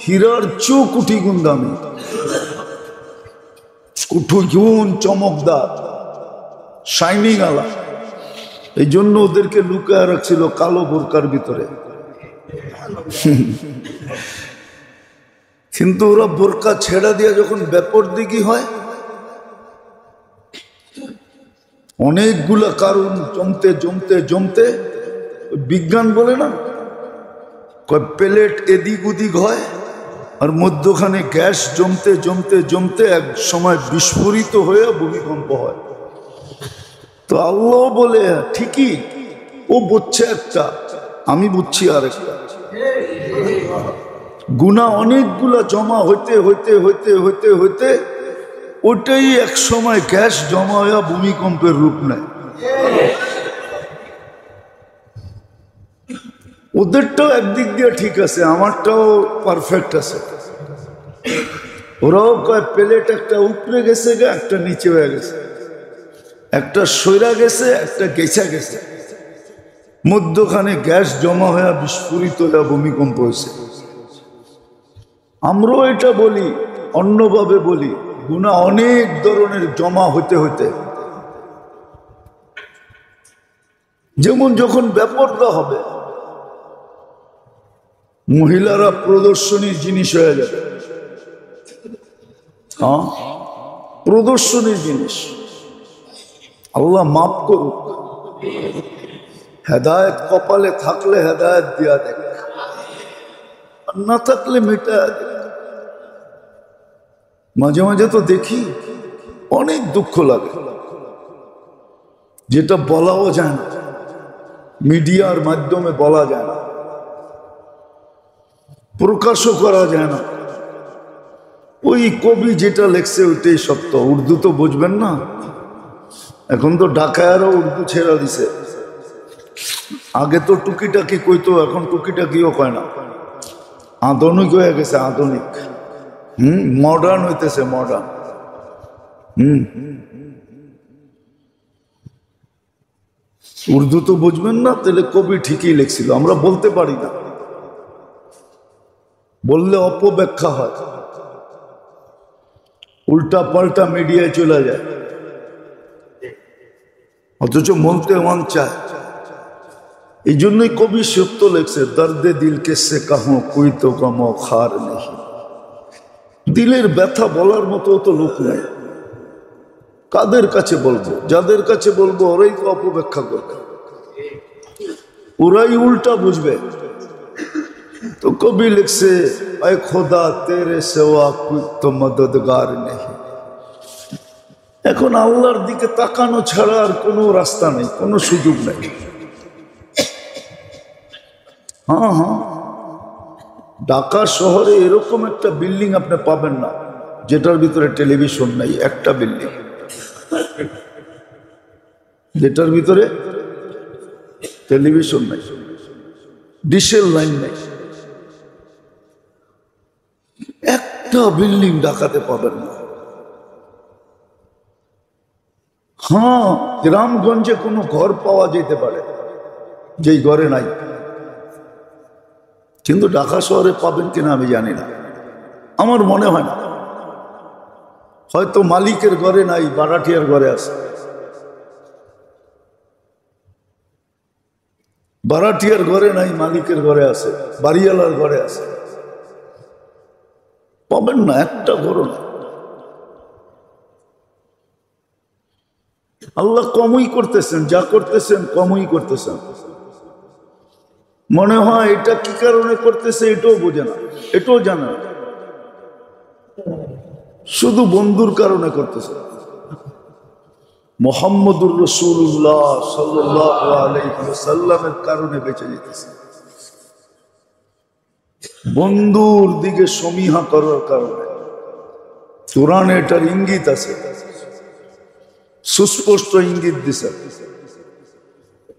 হীরার চেয়েও কোটি গুণ দামি, কোটি গুণ চমকদার, শাইনিং আলা। এই জন্য ওদেরকে লুকায় রাখছিল কালো বোরকার ভিতরে। কিন্তু ওরা বোরকা ছেড়া দিয়ে যখন বেপরদিগি হয়, অনেকগুলা কারণ জমতে জমতে জমতে, বিজ্ঞান বলে না, প্লেট এদিক ওদিক হয়, আর মধ্যখানে গ্যাস জমতে জমতে জমতে এক সময় বিস্ফোরিত হয়ে ভূমিকম্প হয়। তো আল্লাহ বলে ঠিকই, ও বুঝছে একটা, আমি বুঝছি আর একটা। গুনাহ অনেকগুলা জমা হইতে হইতে হইতে হইতে হইতে ওটাই এক সময় গ্যাস জমা হয়ে ভূমিকম্পের রূপ নেয়। ওদেরটাও একদিক দিয়ে ঠিক আছে, আমারটাও পারফেক্ট আছে। ওরাও কয় প্লেট একটা উপরে গেছে, একটা নিচে হয়ে গেছে, একটা সইরা গেছে, একটা গেছা গেছে, মধ্যখানে গ্যাস জমা হয়ে বিস্ফোরিত হয়ে ভূমিকম্প হয়েছে। আমরাও এটা বলি, অন্যভাবে বলি, গুনাহ অনেক ধরনের জমা হইতে হইতে, যেমন যখন বেপরদা হবে, মহিলারা প্রদর্শনীর জিনিস হয়ে যাবে। হ্যাঁ, প্রদর্শনীর জিনিস। আল্লাহ মাফ করুক, হেদায়েত কপালে থাকলে হেদায়েত দিয়া দেখ, আর না থাকলে মেটা দেখ। মাঝে মাঝে তো দেখি, অনেক দুঃখ লাগে, যেটা বলাও যায় না, মিডিয়ার মাধ্যমে বলা যায় না, প্রকাশও করা যায় না। ওই কবি যেটা লেখছে ওইটাই সত্য। উর্দু তো বুঝবেন না, এখন তো ঢাকায়ারও উর্দু ছেড়া দিছে। আগে তো টুকিটাকি কইতো, এখন টুকিটাকিও কয় না, আধুনিক হয়ে গেছে, আধুনিক। মডার্ন হইতেছে, মডার্ন। উর্দু তো বুঝবেন না, তাহলে কবি ঠিকই লিখছিল, আমরা বলতে পারি না, বললে অপব্যাখ্যা হয়, উল্টা পাল্টা মিডিয়ায় চলে যায়, অথচ বলতে মন চায়। এই জন্যই কবি সত্য লেখছে, দর্দে দিল কেসে কাহো কোই তো গম খার নেই। দিলের ব্যথা বলার মতো তো লোক নাই, কাদের কাছে বলবো? যাদের কাছে বলবো ওরাই তো অপব্যাখ্যা করবে, ওরাই উল্টা বুঝবে। তো কবি লিখছে, আয় খোদা তেরে সেওয়া কোই তো মদদগার নেই। এখন আল্লাহর দিকে তাকানো ছাড়া আর কোনো রাস্তা নেই, কোনো সুযোগ নেই। হ্যাঁ হ্যাঁ, ঢাকা শহরে এরকম একটা বিল্ডিং আপনি পাবেন না যেটার ভিতরে টেলিভিশন নাই। একটা বিল্ডিং যেটার ভিতরে টেলিভিশন নাই, ডিশেল লাইন নাই, একটা বিল্ডিং ঢাকাতে পাবেন না। হ্যাঁ, গ্রামগঞ্জে কোনো ঘর পাওয়া যেতে পারে যেই ঘরে নাই, কিন্তু ঢাকা শহরে পাবেন কিনা আমি জানি না, আমার মনে হয় না। হয়তো মালিকের ঘরে নাই, ভাড়াটিয়ার ঘরে আছে, ভাড়াটিয়ার ঘরে নাই, মালিকের ঘরে আছে, বাড়িওয়ালার ঘরে আছে, পাবেন না, একটা ঘরও না। আল্লাহ কমই করতেছেন, যা করতেছেন কমই করতেছেন। মনে হয় এটা কি কারণে করতেছে এটাও বোঝে না, এটাও জানে না, শুধু বন্ধুর কারণে করতেছে। মুহাম্মদুর রাসূলুল্লাহ সাল্লাল্লাহু আলাইহি ওয়াসাল্লামের কারণে বেঁচে যেতেছে। বন্ধুর দিকে সমীহা করার কারণে। কোরআনে এটার ইঙ্গিত আছে, সুস্পষ্ট ইঙ্গিত দিছে।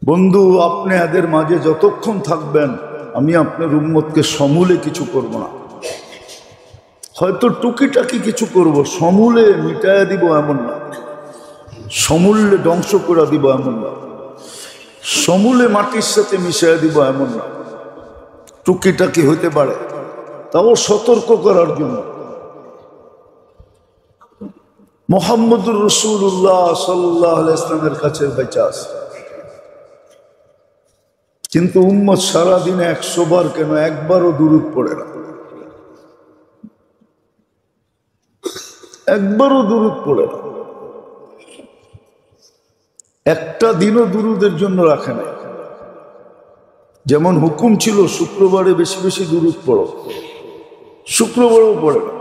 বন্ধু, আপনি এদের মাঝে যতক্ষণ থাকবেন আমি আপনার উম্মতকে সমূলে কিছু করব না, হয়তো টুকিটাকি কিছু করব, সমূলে মিটাইয়া দিব এমন না, সমূলে ধ্বংস করে দিব এমন না, সমূলে মাটির সাথে মিশাইয়া দিব এমন না, টুকিটাকি হইতে পারে, তাও সতর্ক করার জন্য। মুহাম্মদুর রাসূলুল্লাহ সাল্লাল্লাহু আলাইহি ওয়াসাল্লামের কাছে বেঁচে আছে, কিন্তু উম্মত সারাদিনে 100 বার কেন একবারও দুরূদ পড়ে না, একবারও দুরূদ পড়ে না, একটা দিনও দুরূদের জন্য রাখে না। যেমন হুকুম ছিল শুক্রবারে বেশি বেশি দুরূদ পড়ো, শুক্রবারেও পড়ে না।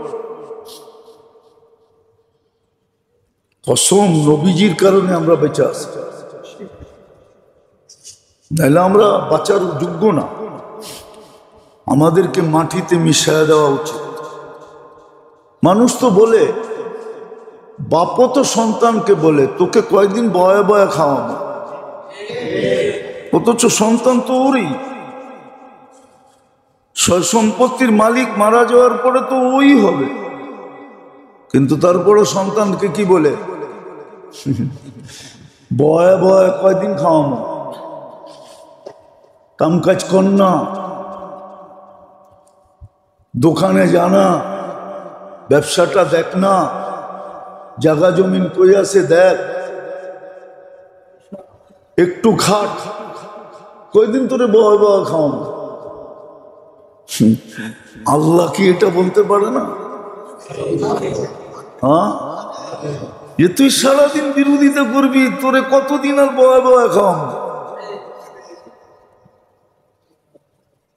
কসম, নবীজির কারণে আমরা বেঁচে আছি, নাহলে আমরা বাঁচার যোগ্য না। আমাদেরকে মাটিতে মিশিয়ে দেওয়া উচিত। মানুষ তো বলে, বাপও তো সন্তানকে বলে তোকে কয়েকদিন বয়া বয়া খাওয়াবো, অথচ সন্তান তো ওরই, সম্পত্তির মালিক মারা যাওয়ার পরে তো ওই হবে, কিন্তু তারপরে সন্তানকে কি বলে, বয়া বয়া কয়দিন খাওয়াবো, কাম কাজ কর না, দোকানে জানা, ব্যবসাটা দেখ না, জায়গা জমিন কই আছে দেখ, একটু খাট, কয়দিন তোরে বয়া বয়া খাওয়াবো। আল্লাহ কি এটা বলতে পারে না? হ্যাঁ, যে তুই সারাদিন বিরোধিতা করবি, তোরে কতদিন আর বয়া বয়া খাওয়াবো?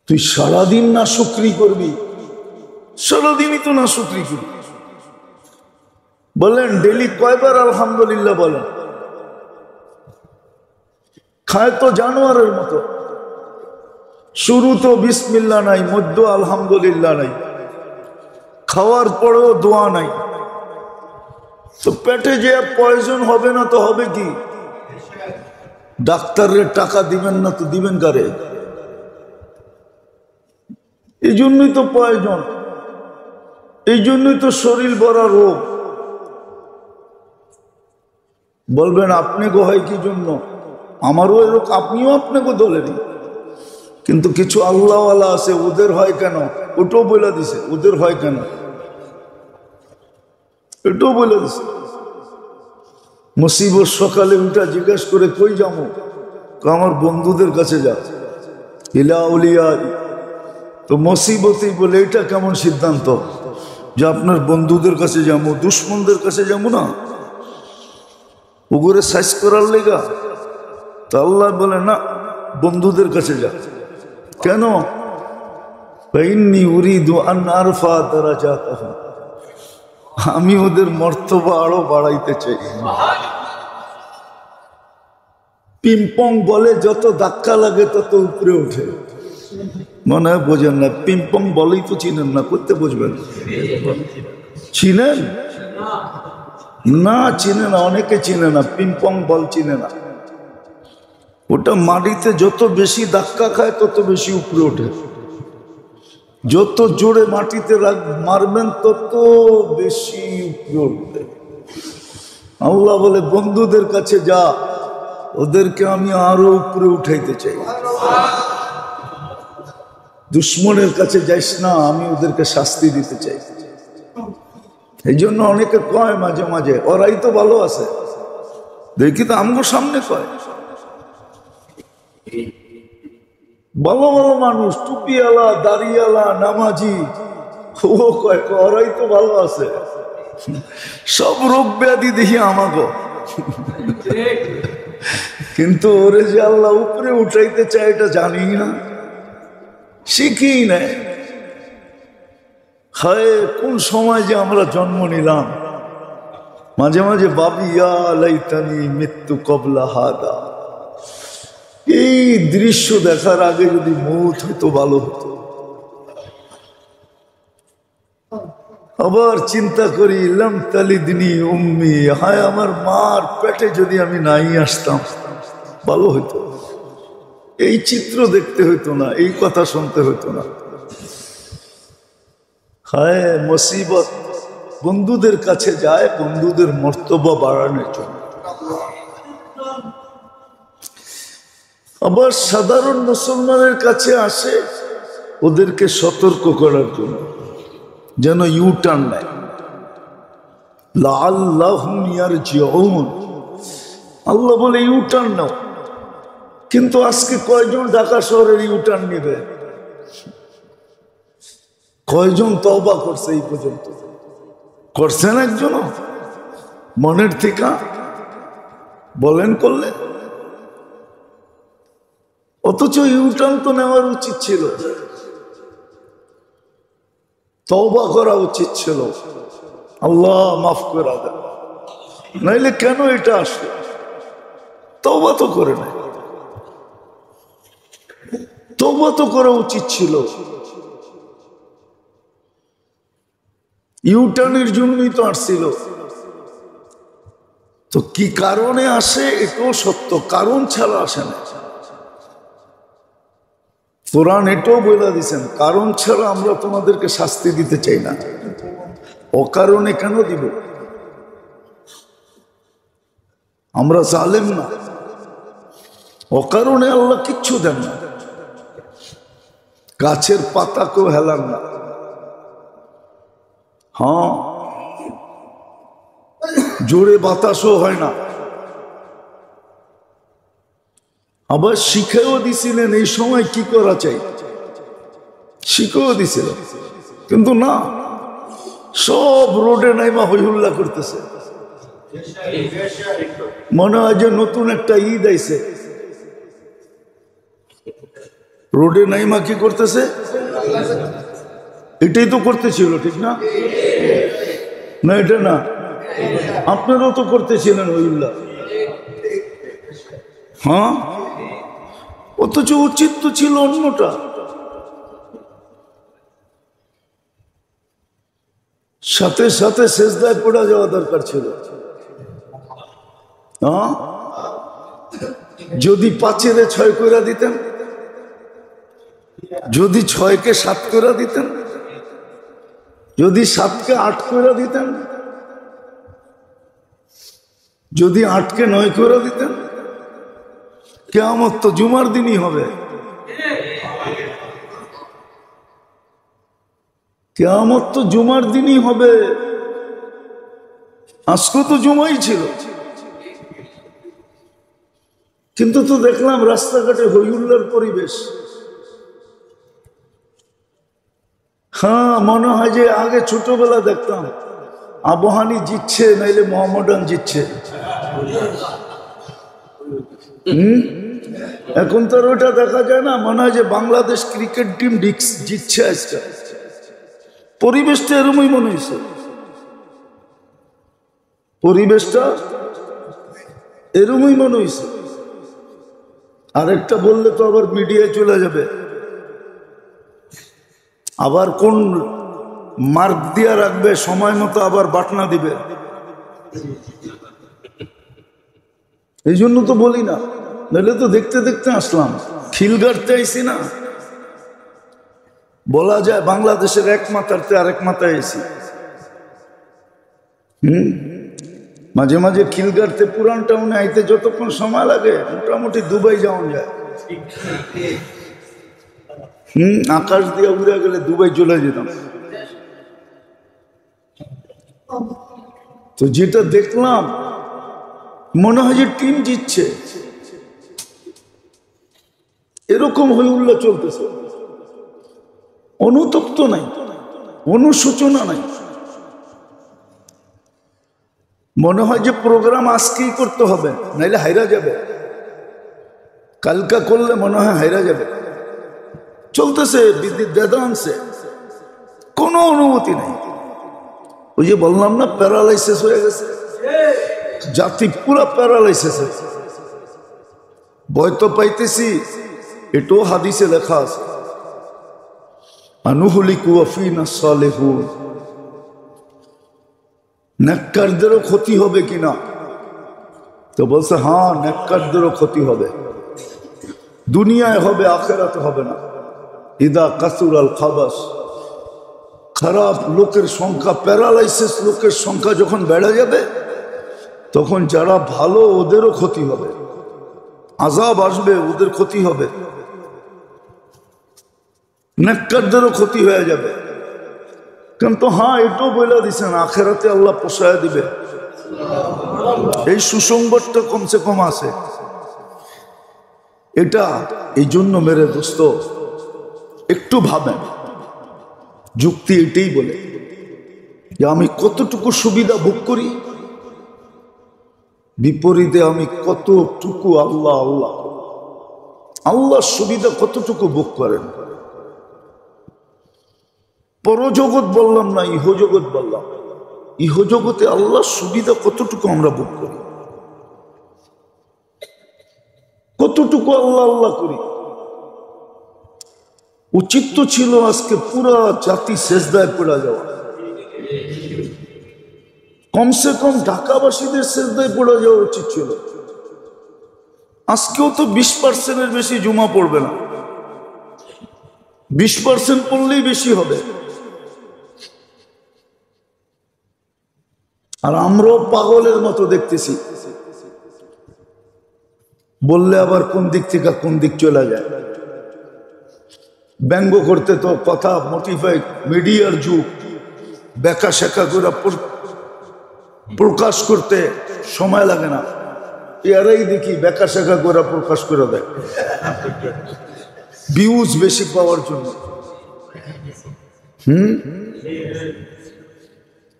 তুই সারাদিন না শুকরি করবি, সারাদিনই তো না শুকরি করবি। বলেন ডেলি কয়বার আলহামদুলিল্লাহ বলেন? খায় তো জানোয়ারের মতো, শুরু তো বিসমিল্লাহ নাই, মধ্য আলহামদুলিল্লাহ নাই, খাওয়ার পরেও দোয়া নাই, তো পেটে যে পয়জন হবে না তো হবে কি? ডাক্তারের টাকা দিবেন না তো দিবেন কারে? এই জন্যই তো প্রয়োজন, এই জন্যই তো শরীর ভরা রোগ। বলবেন আপনি গো হয় কি জন্য? আমারও এরকম, আপনিও আপনাকে দলেনি, কিন্তু কিছু আল্লাহওয়ালা আছে, ওদের হয় কেন? ওটাও বলে দিছে, ওদের হয় কেন এটাও বলে দিছে। মুসিবত সকালে উঠা জিজ্ঞেস করে কই যাবো? আমার বন্ধুদের কাছে যা, ইলা আউলিয়া। তো মুসিবতই বলে, এটা কেমন সিদ্ধান্ত যে আপনার বন্ধুদের কাছে যাবো, দুশ্মনদের কাছে যাবো না, ওগুলো সাইজ করার লেগা? তো আল্লাহ বলে না, বন্ধুদের কাছে যা। কেন? আমি ওদের মর্তবা আরো বাড়াইতে চাই। পিম্পং বলে যত ধাক্কা লাগে তত উপরে ওঠে, মনে হয় বোঝেন না। পিম্পং বলেই তো চিনেন না, করতে বুঝবেন? চিনেন না? চিনে না, অনেকে চিনে না, পিম্পং বল চিনে না। ওটা মাটিতে যত বেশি ধাক্কা খায় তত বেশি উপরে ওঠে, যত জোরে মাটিতে মারবেন তত বেশি উপরে উঠবে। আল্লাহ বলে বন্ধুদের কাছে যা, ওদেরকে আমি আরো উপরে উঠাইতে চাই। দুশ্মনের কাছে যাইস না, আমি ওদেরকে শাস্তি দিতে চাই। এই জন্য অনেকে কয় মাঝে মাঝে, ওরাই তো ভালো আছে, দেখি তো আমগো সামনে কয় ভালো ভালো মানুষ, টুপিওয়ালা, দাড়িওয়ালা, নামাজি, ও কয় ওরাই তো ভালো আছে, সব রোগ ব্যাধি দেখি আমাগো। কিন্তু ওরে যে আল্লাহ উপরে উঠাইতে চায় এটা জানি না, শিখি নাই। হায়, কোন সময় যে আমরা জন্ম নিলাম, মাঝে মাঝে ভাবি ইয়া লাইতানি মৃত্যু কবলা হাদা, এই দৃশ্য দেখার আগে যদি মৌত হতো ভালো হতো। আবার চিন্তা করি লাম তালিদনি উম্মি, হায় আমার মার পেটে যদি আমি নাই আসতাম ভালো হতো, এই চিত্র দেখতে হইতো না, এই কথা শুনতে হইতো না। হায় মুসিবত বন্ধুদের কাছে যায় বন্ধুদের মর্তবা বাড়ানোর জন্য, আবার সাধারণ মুসলমানের কাছে আসে ওদেরকে সতর্ক করার জন্য, যেন ইউটার্ন নেয়। লাআল্লাহুম ইয়ারজিউন, আল্লাহ বলে ইউটার্ন নাও। কিন্তু আজকে কয়জন ঢাকা শহরের ইউটার্ন নেবে? কয়জন তওবা করছে এই পর্যন্ত? করছেন একজন মনের থেকে? বলেন করলে? অথচ ইউটার্ন তো নেওয়ার উচিত ছিল, তওবা করা উচিত ছিল, আল্লাহ মাফ করে দেন। নাইলে কেন এটা আসলো? তওবা তো করে নাই, তওবা তো করা উচিত ছিল। ইউটার্নের জন্যই তো আসছিল। তো কি কারণে আসে এটাও সত্য, কারণ ছাড়া আসে না। কোরআন এটাও বলে দিয়েছেন, কারণ ছাড়া আমরা তোমাদেরকে শাস্তি দিতে চাই না। অকারণে কেন দিব? আমরা জালেম না, অকারণে আল্লাহ কিচ্ছু দেন না। গাছের পাতাকেও হেলান না। হ্যাঁ, জোরে বাতাসও হয় না। আবার শিখেও দিছিলেন এই সময় কি করা চাই, শিখেও দিছিলেন। কিন্তু না, সব রোডে নাইমা হইহুল্লা করতেছে। মনে হয় যে নতুন একটা ঈদ আইছে। রোডে নাইমা কি করতেছে? এটাই তো করতেছিল, ঠিক না? না এটা না, আপনারাও তো করতেছিলেন হইহুল্লা। হ্যাঁ, অথচ উচিত তো ছিল অন্যটা। সাথে সাথে সেজদায় পড়া যাওয়া দরকার ছিল। হ্যাঁ, যদি 5-এ 6 করে দিতেন, যদি 6-কে 7 করে দিতেন, যদি 7-কে 8 করে দিতেন, যদি 8-কে 9 করে দিতেন, কিয়ামত তো জুমার দিনই হবে। কিয়ামত তো জুমার দিনই হবে। আজকে তো জুমাই ছিল, কিন্তু তো দেখলাম রাস্তাঘাটে হইহুল্লার পরিবেশ। হ্যাঁ, মনে হয় যে আগে ছোটবেলা দেখতাম আবহানি জিতছে, নাইলে মোহাম্মদান জিতছে। এখন তো আর ওটা দেখা যায় না। মনে হয় যে বাংলাদেশ ক্রিকেট টিম জিতছে আজকে। পরিবেশটা এরমই মনে হয়েছে, পরিবেশটা এরমই মনে হয়েছে। আরেকটা বললে তো আবার মিডিয়ায় চলে যাবে, আবার কোন মার্ক দিয়া রাখবে, সময় মতো আবার বাটনা দিবে। এই জন্য তো বলি না, নাহলে তো দেখতে দেখতে আসলাম। খিল গাড়তে আইসি না, বলা যায় বাংলাদেশের এক মাথারতে আরেক মাথায় আইসি। মাঝে মাঝে খিল গাড়তে পুরান টাউনে আইতে যতক্ষণ সময় লাগে মোটামুটি দুবাই যাওয়া যায়। আকাশ দিয়ে উড়ে গেলে দুবাই চলে যেতাম। তো যেটা দেখলাম মনে হয় যে টিম জিতছে, এরকম হইহুল্লা চলতেছে। অনুতপ্ত নাই, অনুশোচনা নাই। মনে হয় যে প্রোগ্রাম আজকেই করতে হবে, নাইলে হাইরা যাবে। কালকা করলে মনে হয় হাইরা যাবে। চলতেছে বিদ্যুৎ বেদাংশে, কোনো অনুমতি নেই। ওই যে বললাম না, প্যারালাইসিস হয়ে গেছে। জাতি পুরা প্যারালাইসিস। ভয় তো পাইতেছি, এটাও হাদিসে লেখা আছে, আনুহলিকু আফিনা সালেহুন, নেককারদেরও ক্ষতি হবে কিনা? তো বলছে হ্যাঁ, নেককারদেরও ক্ষতি হবে, দুনিয়ায় হবে, আখিরাতে হবে না। ইদা কাসুরাল খাবাস, খারাপ লোকের সংখ্যা, প্যারালাইসিস লোকের সংখ্যা যখন বেড়ে যাবে, তখন যারা ভালো ওদেরও ক্ষতি হবে, আযাব আসবে, ওদের ক্ষতি হবে, নেককারদেরও ক্ষতি হয়ে যাবে। কিন্তু হ্যাঁ, এটাও বলে দিচ্ছেন আখিরাতে আল্লাহ পোষায় দিবে, এই সুসংবাদটা কমসে কম আছে। এটা এই জন্য মেরে দোস্ত একটু ভাবেন, যুক্তি এটাই বলে যে আমি কতটুকু সুবিধা ভোগ করি, বিপরীতে আমি কতটুকু আল্লাহ আল্লাহ আল্লাহর সুবিধা কতটুকু ভোগ করেন। পরজগৎ বললাম না, ইহজগৎ বললাম। ইহজগতে আল্লাহর সুবিধা কতটুকু আমরা ভোগ করি, কতটুকু আল্লাহ আল্লাহ করি। উচিত তো ছিল আজকে পুরা জাতি সেজদায় পড়ে যাওয়া, কমসে কম ঢাকাবাসীদের সেজদায় পড়ে যাওয়া উচিত ছিল। আজকেও তো 20% বেশি জুমা পড়বে না, 20% পড়লেই বেশি হবে। আর আমরাও পাগলের মতো দেখতেছি, বললে আবার কোন দিক থেকে কোন দিক চলে যায়। ব্যঙ্গ করতে তো কথা মোটিফাই, মিডিয়ার যুগ, বেকা শেখা করে প্রকাশ করতে সময় লাগে না, এরাই দেখি বেকা শেখা করে প্রকাশ করে দেয় ভিউজ বেশি পাওয়ার জন্য।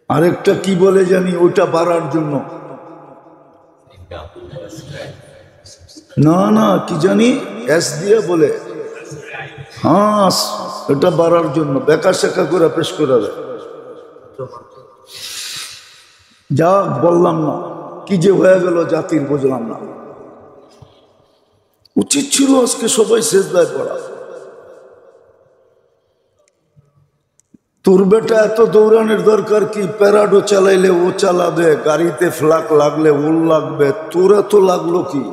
আরেকটা কি বলে জানি, ওইটা বাড়ার জন্য। না না, কি জানি এস দিয়ে বলে, হ্যাঁ এটা বাড়ার জন্য বেকা শেখা করে পেশ করে দেয়। যা বললাম না, কি যে হয়ে গেল জাতির বুঝলাম না। উচিত ছিল আজকে সবাই সেজদায় পড়া। তোর বেটা এত দৌড়ানোর দরকার কি? প্যারাডো চালাইলে ও চালাবে, গাড়িতে ফ্লাক লাগলে ওর লাগবে, তোর এত লাগলো কি?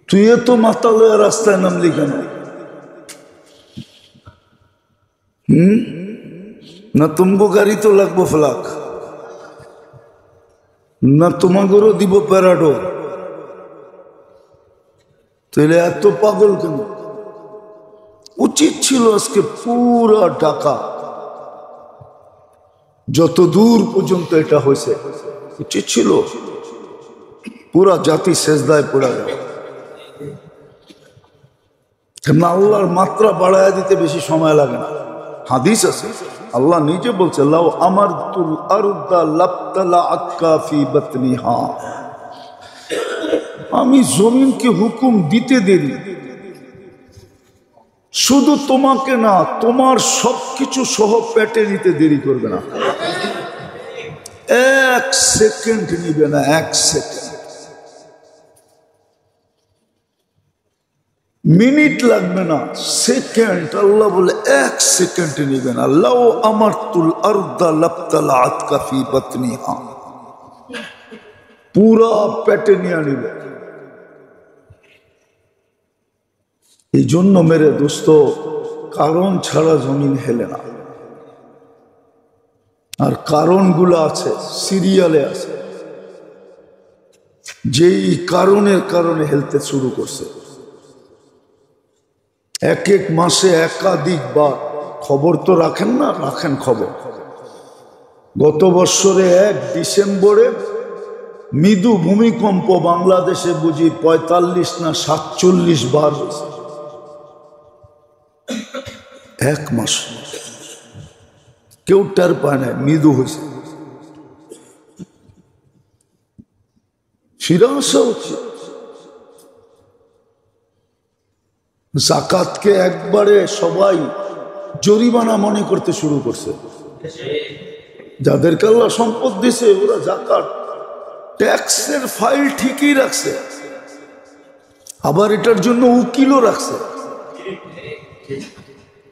তুই এত মাতালে রাস্তায় নামলি কেন? না তুমগো গাড়ি তো লাগবো ফ্লাক, না তোমাদেরও দিব প্যারাডো, তাহলে এত পাগল কেন? উচিত ছিল আজকে পুরা ঢাকা, যত দূর পর্যন্ত এটা হয়েছে, উচিত ছিল পুরা জাতি সেজদায় পড়ে যাবে। আল্লাহর মাত্রা বাড়ায় দিতে বেশি সময় লাগে না। হাদিস আছে, আল্লাহ নিজে বলছে, লাউ আমারতুল আরদা লাবতালাআতকা ফি বাতনিহা, আমি জমিনকে হুকুম দিতে দেরি, শুধু তোমাকে না, তোমার সবকিছু সহ পেটে নিতে দেরি করবে না, 1 সেকেন্ড নিবে না, 1 সেকেন্ড, মিনিট লাগবে না, সেকেন্ড। আল্লাহ বলে 1 সেকেন্ড নিবে না। লাউ আমারতুল আরদা লাবতালাআতকা ফি বাতনিহা, পুরা পেটে নিয়ে নিবে। এই জন্য মেরে দোস্ত, কারণ ছাড়া জমিন হেলে না। আর কারণগুলো আছে, সিরিয়ালে আছে, যেই কারণের কারণে হেলতে শুরু করছে। এক এক মাসে একাধিকবার খবর তো রাখেন না? রাখেন খবর। গত বছরে 1 ডিসেম্বরে মৃদু ভূমিকম্প বাংলাদেশে বুঝি 45 না 47 বার হয়েছে, 1 মাস। কেউ টের পায় না, মৃদু হয়েছে। ফিরে আসা উচিত। যাকাতকে একবারে সবাই জরিমানা মনে করতে শুরু করছে। যাদেরকে আল্লাহ সম্পদ দিছে ওরা যাকাত ট্যাক্সের ফাইল ঠিকই রাখছে, আবার এটার জন্য উকিলও রাখছে।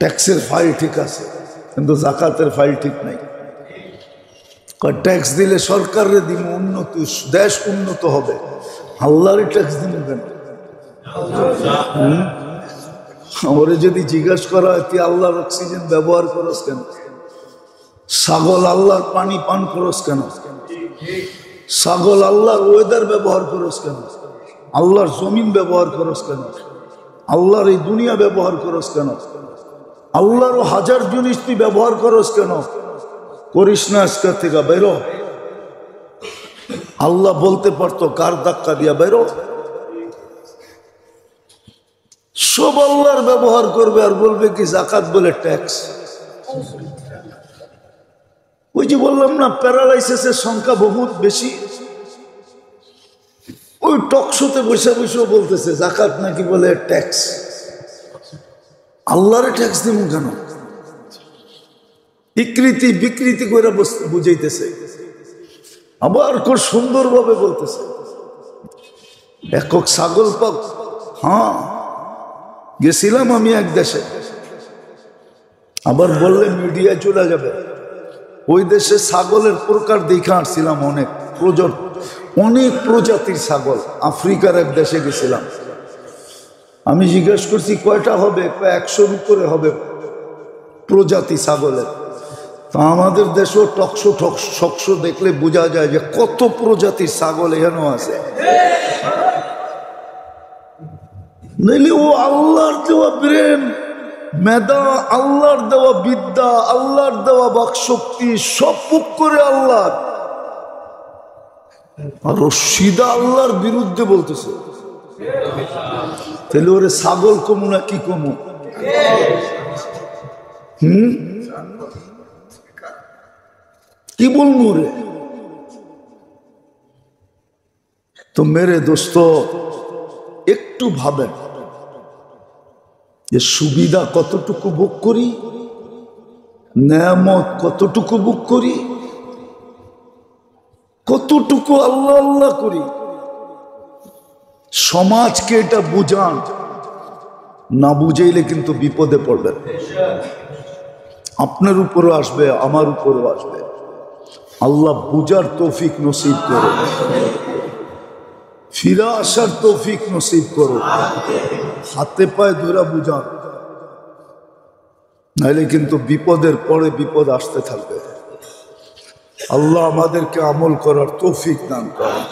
ট্যাক্সের ফাইল ঠিক আছে কিন্তু যাকাতের ফাইল ঠিক নাই। ট্যাক্স দিলে সরকারের দিব উন্নতি, দেশ উন্নত হবে, আল্লাহর ট্যাক্স দিব কেন? আমারে যদি জিজ্ঞাসা করা হয় তুই আল্লাহর অক্সিজেন ব্যবহার করস কেন, ছাগল আল্লাহর পানি পান করস কেন, ছাগল আল্লাহর ওয়েদার ব্যবহার করস কেন, আল্লাহর জমিন ব্যবহার করস কেন, আল্লাহর এই দুনিয়া ব্যবহার করস কেন, আল্লাহরও হাজার জিনিস তুই ব্যবহার করস কেন? করিস না আজকে থেকে বেরো। আল্লাহ বলতে পারতো কার ধাক্কা দিয়া বেরো, সব আল্লাহর ব্যবহার করবে আর বলবে কি যাকাত বলে ট্যাক্স। ওই যে বললাম না প্যারালাইসিসের সংখ্যা বহুত বেশি, ওই টকশোতে বসে বসেও বলতেছে যাকাত নাকি বলে ট্যাক্স। আল্লাহরে ট্যাক্স দিব কেন? বিকৃতি বিকৃতি করে বুঝাইতেছে, আবার খুব সুন্দরভাবে বলতেছে একক ছাগল পাক। হ্যাঁ গেছিলাম আমি এক দেশে, আবার বললে মিডিয়া চলে যাবে। ওই দেশে ছাগলের প্রকার দেখে আসছিলাম, অনেক প্রজাতির ছাগল। আফ্রিকার এক দেশে গেছিলাম, আমি জিজ্ঞেস করছি কয়টা হবে, 100-র উপরে হবে প্রজাতি ছাগলের। তো আমাদের দেশেও টকশো দেখলে বোঝা যায় যে কত প্রজাতির ছাগল এখানেও আছে। নইলে ও আল্লাহর দেওয়া ব্রেন, মেধা, আল্লাহর দেওয়া বিদ্যা, আল্লাহর দেওয়া বাকশক্তি সব বুক করে আল্লাহ, আর ও সিধা আল্লাহর বিরুদ্ধে বলতেছে। তাহলে ওরে ছাগল কমু না কি কমু? কি বলবো রে? তো মেরে দোস্ত একটু ভাবেন যে সুবিধা কতটুকু ভোগ করি, নেয়ামত কতটুকু ভোগ করি, কতটুকু আল্লাহ আল্লাহ করি। সমাজকে এটা বুঝান, না বুঝাইলে কিন্তু বিপদে পড়বেন। আপনার উপরও আসবে, আমার উপরও আসবে। আল্লাহ বুঝার তৌফিক নসিব করো, ফিরা আসার তৌফিক নসিব করো, হাতে পায়ে ধরা বুঝান, নাইলে কিন্তু বিপদের পরে বিপদ আসতে থাকবে। আল্লাহ আমাদেরকে আমল করার তৌফিক দান করেন।